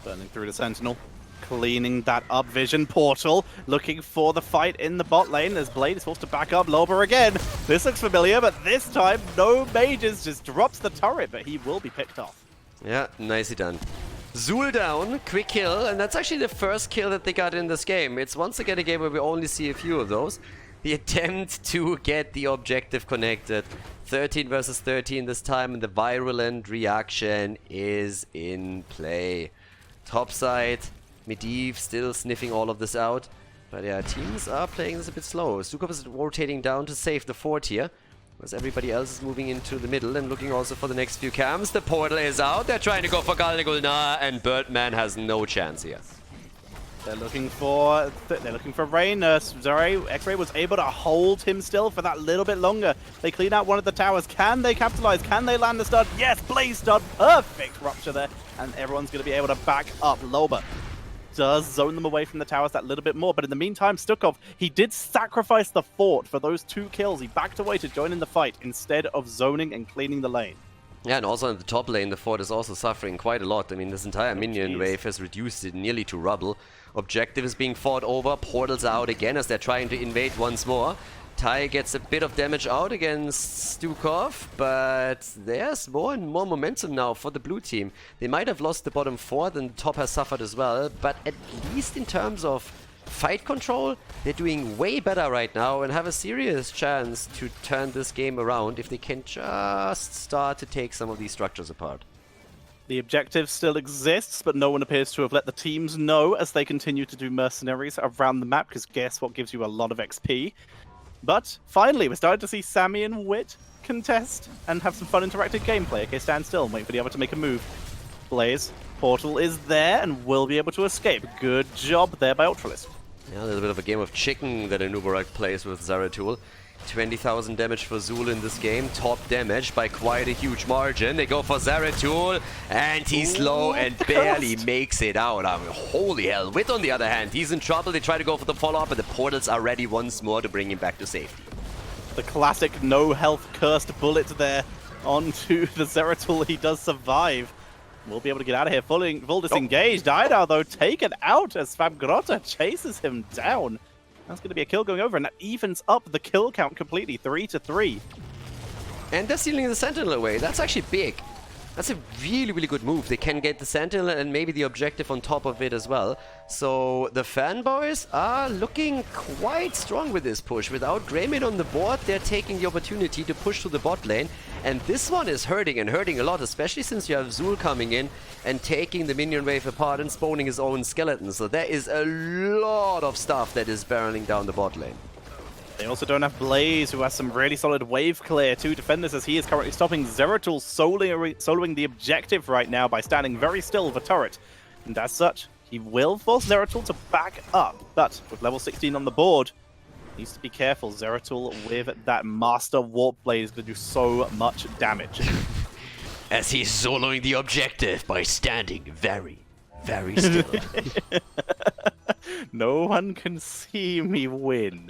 [SPEAKER 2] Burning through the Sentinel. Cleaning that up. Vision portal. Looking for the fight in the bot lane as Blade is forced to back up. Lauber again. This looks familiar, but this time no mages. Just drops the turret, but he will be picked off.
[SPEAKER 1] Yeah, nicely done. Zul down, quick kill, and that's actually the first kill that they got in this game. It's once again a game where we only see a few of those. The attempt to get the objective connected. 13 versus 13 this time, and the virulent reaction is in play. Top side, Medivh still sniffing all of this out. But yeah, teams are playing this a bit slow. Stukov is rotating down to save the fort here, as everybody else is moving into the middle and looking also for the next few camps. The portal is out. They're trying to go for Khaldor, and Birdman has no chance here.
[SPEAKER 2] They're looking for Rain. X-Ray was able to hold him still for that little bit longer. They clean out one of the towers. Can they capitalize? Can they land the stun? Yes, Blaze stun. Perfect rupture there. And everyone's going to be able to back up. Lauber does zone them away from the towers that little bit more. But in the meantime, Stukov, he did sacrifice the fort for those 2 kills. He backed away to join in the fight instead of zoning and cleaning the lane.
[SPEAKER 1] Yeah, and also in the top lane, the fort is also suffering quite a lot. I mean, this entire minion wave has reduced it nearly to rubble. Objective is being fought over. Portals are out again as they're trying to invade once more. Tai gets a bit of damage out against Stukov, but there's more and more momentum now for the blue team. They might have lost the bottom 4, then the top has suffered as well, but at least in terms of fight control, they're doing way better right now and have a serious chance to turn this game around if they can just start to take some of these structures apart.
[SPEAKER 2] The objective still exists, but no one appears to have let the teams know as they continue to do mercenaries around the map, because guess what gives you a lot of XP? But finally, we're starting to see Sammy and Wit contest and have some fun interactive gameplay. Okay, stand still and wait for the other to make a move. Blaze, portal is there and will be able to escape. Good job there by Ultralist.
[SPEAKER 1] Yeah, a little bit of a game of chicken that Hanamura plays with Zeratul. 20,000 damage for Zul in this game. Top damage by quite a huge margin. They go for Zeratul, and he's low and barely makes it out. I mean, holy hell. Wit, on the other hand, he's in trouble. They try to go for the follow-up, but the portals are ready once more to bring him back to safety.
[SPEAKER 2] The classic no-health cursed bullet there onto the Zeratul. He does survive. We'll be able to get out of here. Full disengaged. Idar, though, taken out as Fabgrotta chases him down. That's going to be a kill going over, and that evens up the kill count completely, 3-3.
[SPEAKER 1] And they're stealing the Sentinel away. That's actually big. That's a really, really good move. They can get the Sentinel and maybe the objective on top of it as well. So the Fanboys are looking quite strong with this push. Without Greymane on the board, they're taking the opportunity to push to the bot lane. And this one is hurting, and hurting a lot, especially since you have Zul coming in and taking the minion wave apart and spawning his own skeleton. So there is a lot of stuff that is barreling down the bot lane.
[SPEAKER 2] They also don't have Blaze, who has some really solid wave clear to defend this, as he is currently stopping Zeratul soloing the objective right now by standing very still with a turret. And as such, he will force Zeratul to back up. But with level 16 on the board, needs to be careful. Zeratul with that Master Warp Blade is going to do so much damage.
[SPEAKER 1] As he's soloing the objective by standing very, very still.
[SPEAKER 2] No one can see me win.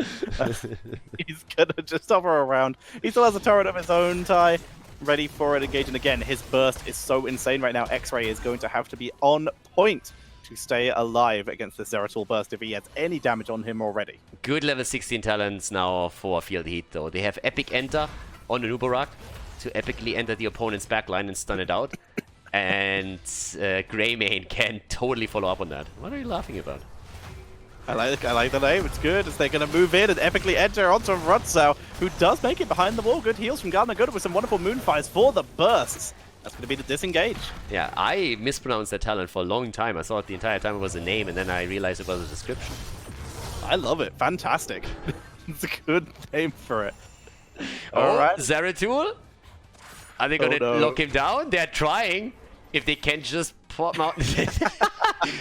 [SPEAKER 2] He's gonna just hover around. He still has a turret of his own, Tai. Ready for it, engaging again. His burst is so insane right now. X-Ray is going to have to be on point to stay alive against the Zeratul burst if he has any damage on him already.
[SPEAKER 1] Good level 16 talents now for Field Heat, though. They have Epic Enter on the Nubarak to epically enter the opponent's backline and stun it out. And Greymane can totally follow up on that. What are you laughing about?
[SPEAKER 2] I like the name, it's good, as they're going to move in and epically enter onto Rutzau, who does make it behind the wall. Good heals from Gardner Good with some wonderful moonfires for the bursts. That's going to be the disengage.
[SPEAKER 1] Yeah, I mispronounced that talent for a long time. I thought the entire time it was a name, and then I realized it was a description.
[SPEAKER 2] I love it. Fantastic. It's a good name for it.
[SPEAKER 1] All right. Zeratul? Are they going to lock him down? They're trying. if they can just pop out.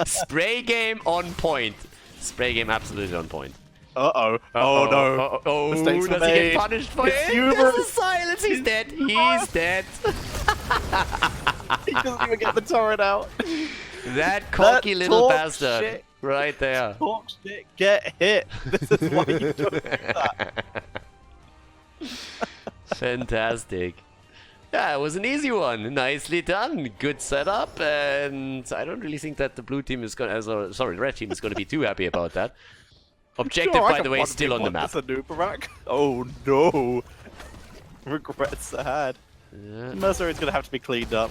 [SPEAKER 1] Spray game on point. Spray game absolutely on point.
[SPEAKER 2] Uh-oh. Oh, no.
[SPEAKER 1] Oh,
[SPEAKER 2] Mistakes
[SPEAKER 1] does
[SPEAKER 2] were
[SPEAKER 1] he
[SPEAKER 2] made.
[SPEAKER 1] get punished for
[SPEAKER 2] It's
[SPEAKER 1] it?
[SPEAKER 2] Uber.
[SPEAKER 1] There's a silence. He's dead. He's dead.
[SPEAKER 2] He doesn't even get the turret out.
[SPEAKER 1] That cocky little
[SPEAKER 2] talk
[SPEAKER 1] bastard.
[SPEAKER 2] shit.
[SPEAKER 1] Right there.
[SPEAKER 2] Talk shit, get hit. This is why you don't do that.
[SPEAKER 1] Fantastic. Yeah, it was an easy one. Nicely done. Good setup, and I don't really think that the blue team is gonna. Sorry, the red team is gonna be too happy about that. Objective,
[SPEAKER 2] Sure,
[SPEAKER 1] by the way, still on the map.
[SPEAKER 2] Oh no. Regrets had.
[SPEAKER 1] Yeah.
[SPEAKER 2] Mercer is going to have to be cleaned up.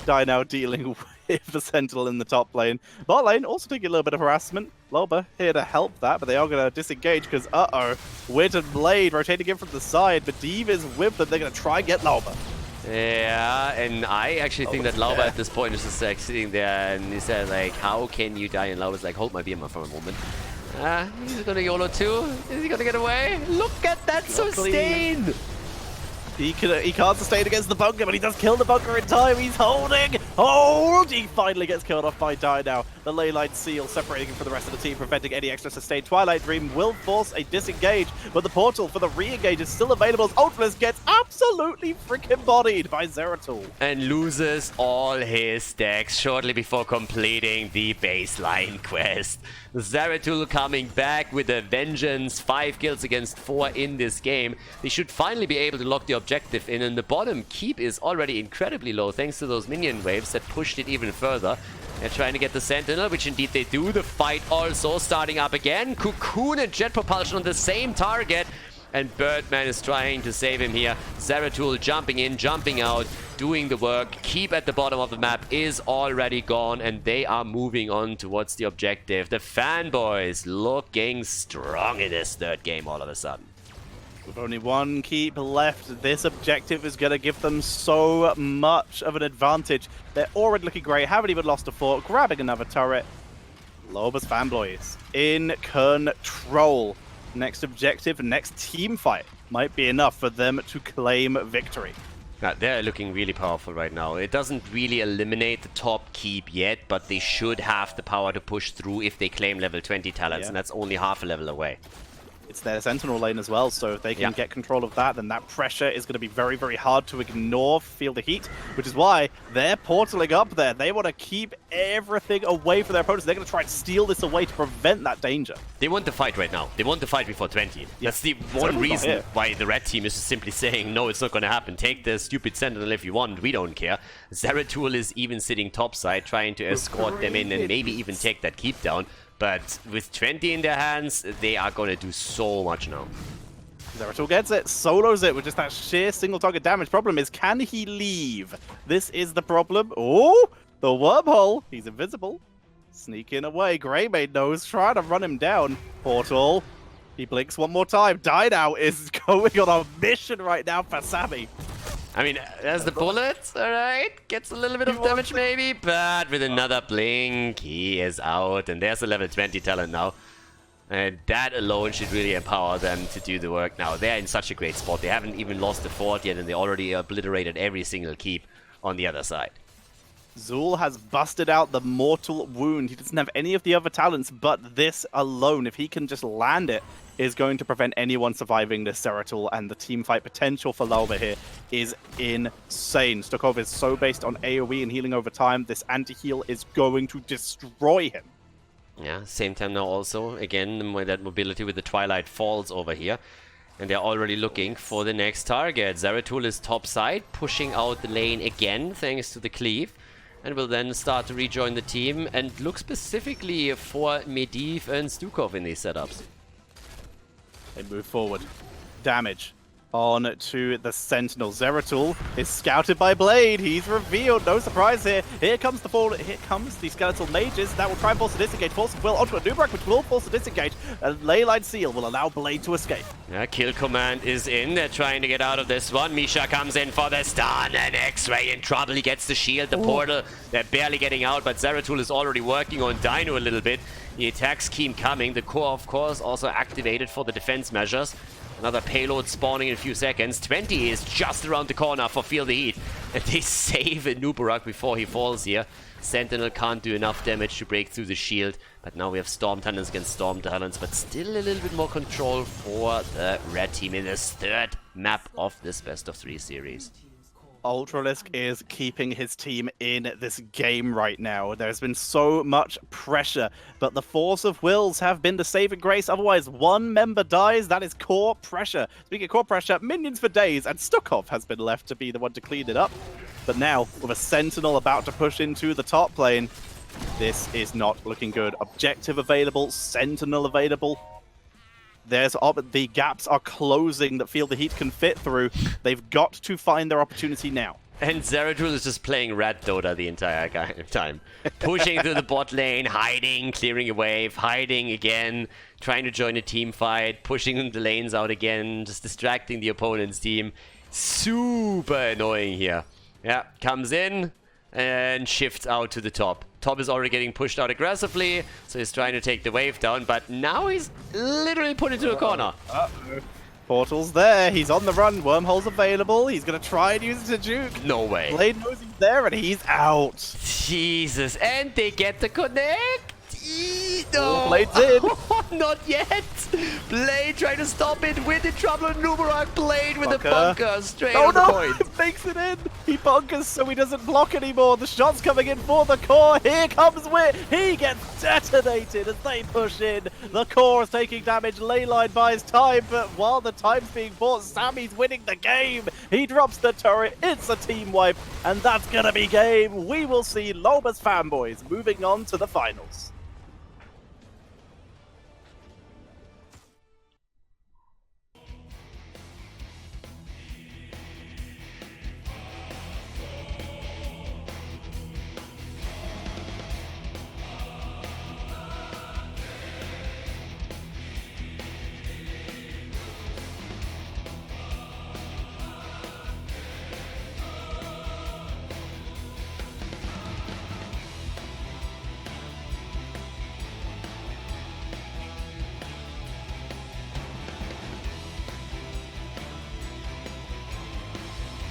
[SPEAKER 2] Die now dealing with the Sentinel in the top lane. Bot lane also taking a little bit of harassment. Lauber here to help that, but they are going to disengage because, uh-oh, Wit and Blade rotating in from the side, but Div is with them. They're going to try and get Lauber.
[SPEAKER 1] Yeah, and I actually think that Lauber
[SPEAKER 2] there.
[SPEAKER 1] at this point is just like sitting there and he said like, how can you die? And Lauber's like, hold my beer for a moment. He's gonna YOLO too. Is he gonna get away? Look at that sustain!
[SPEAKER 2] He can't sustain against the bunker, but he does kill the bunker in time. He's holding! Hold! He finally gets killed off by Die now. The Leyline Seal separating him from the rest of the team, preventing any extra sustain. Twilight Dream will force a disengage, but the portal for the re-engage is still available as Ultimus gets absolutely freaking bodied by Zeratul.
[SPEAKER 1] And loses all his stacks shortly before completing the baseline quest. Zeratul coming back with a vengeance, 5 kills against 4 in this game. They should finally be able to lock the objective in, and the bottom keep is already incredibly low thanks to those minion waves that pushed it even further. They're trying to get the Sentinel, which indeed they do. The fight also starting up again. Cocoon and Jet Propulsion on the same target. And Birdman is trying to save him here. Zeratul jumping in, jumping out, doing the work. Keep at the bottom of the map is already gone, and they are moving on towards the objective. The Fanboys looking strong in this third game all of a sudden.
[SPEAKER 2] With only one keep left, this objective is going to give them so much of an advantage. They're already looking great, haven't even lost a fort, grabbing another turret. Lauber's Fanboys in control. Next objective, next team fight might be enough for them to claim victory.
[SPEAKER 1] Now, they're looking really powerful right now. It doesn't really eliminate the top keep yet, but they should have the power to push through if they claim level 20 talents, and that's only half a level away.
[SPEAKER 2] It's their Sentinel lane as well, so if they can get control of that, then that pressure is going to be very, very hard to ignore, feel the heat, which is why they're portaling up there. They want to keep everything away from their opponents. They're going to try and steal this away to prevent that danger.
[SPEAKER 1] They want to fight right now. They want to fight before 20. That's the one reason why the red team is just simply saying, no, it's not going to happen. Take the stupid Sentinel if you want. We don't care. Zeratul is even sitting topside, trying to escort them in and maybe even take that keep down. But with 20 in their hands, they are going to do so much now.
[SPEAKER 2] Zeratul gets it, solos it with just that sheer single target damage. Problem is, can he leave? This is the problem. Oh, the wormhole. He's invisible. Sneaking away. Greymane knows, trying to run him down. Portal. He blinks one more time. Die now is going on a mission right now for Sammy.
[SPEAKER 1] I mean, there's the bullet, alright, gets a little bit of damage maybe, but with another blink, he is out, and there's a level 20 talent now. And that alone should really empower them to do the work now. They're in such a great spot. They haven't even lost the fort yet, and they already obliterated every single keep on the other side.
[SPEAKER 2] Zul has busted out the Mortal Wound. He doesn't have any of the other talents, but this alone, if he can just land it, is going to prevent anyone surviving this Zeratul, and the team fight potential for Lauber here is insane. Stukov is so based on AoE and healing over time, this anti-heal is going to destroy him.
[SPEAKER 1] Yeah, same time now also, again, that mobility with the Twilight falls over here. And they're already looking for the next target. Zeratul is topside, pushing out the lane again, thanks to the cleave. And will then start to rejoin the team and look specifically for Medivh and Stukov in these setups.
[SPEAKER 2] They move forward. Damage on to the Sentinel. Zeratul is scouted by Blade. He's revealed. No surprise here. Here comes the fall. Here comes the Skeletal Mages. That will try and force a disengage. Force of will onto a Nubrak, which will force a disengage. A Leyline Seal will allow Blade to escape.
[SPEAKER 1] Yeah, kill command is in. They're trying to get out of this one. Misha comes in for the stun, and X-Ray in trouble. He gets the shield, the portal. They're barely getting out, but Zeratul is already working on Dino a little bit. The attacks keep coming. The core, of course, also activated for the defense measures. Another payload spawning in a few seconds. 20 is just around the corner for Feel the Heat. And they save Nubarak before he falls here. Sentinel can't do enough damage to break through the shield. But now we have Storm Talons against Storm Talons. But still a little bit more control for the red team in this third map of this best of 3 series.
[SPEAKER 2] Ultralisk is keeping his team in this game right now. There's been so much pressure, but the force of wills have been the saving grace. Otherwise, one member dies. That is core pressure. Speaking of core pressure, minions for days, and Stukov has been left to be the one to clean it up. But now, with a Sentinel about to push into the top lane, this is not looking good. Objective available, Sentinel available. The gaps are closing that Feel the Heat can fit through. They've got to find their opportunity now.
[SPEAKER 1] And Zeratul is just playing Rat Dota the entire time. Pushing through the bot lane, hiding, clearing a wave, hiding again, trying to join a team fight, pushing the lanes out again, just distracting the opponent's team. Super annoying here. Yeah, comes in and shifts out to the top. Top is already getting pushed out aggressively, so he's trying to take the wave down, but now he's literally put into a corner.
[SPEAKER 2] Uh-oh. Portal's there, he's on the run, Wormhole's available, he's gonna try and use it to juke.
[SPEAKER 1] No way.
[SPEAKER 2] Blade knows he's there and he's out.
[SPEAKER 1] Jesus, and they get the connect! No!
[SPEAKER 2] Blade's in!
[SPEAKER 1] Not yet! Blade trying to stop it with the trouble. Nubarak Blade with the bunker straight on the point.
[SPEAKER 2] He makes it in! He bunkers so he doesn't block anymore. The shot's coming in for the core. Here comes Wit. He gets detonated as they push in. The core is taking damage. Leyline buys time, but while the time's being bought, Sammy's winning the game. He drops the turret. It's a team wipe, and that's gonna be game. We will see Lauber's Fanboys moving on to the finals.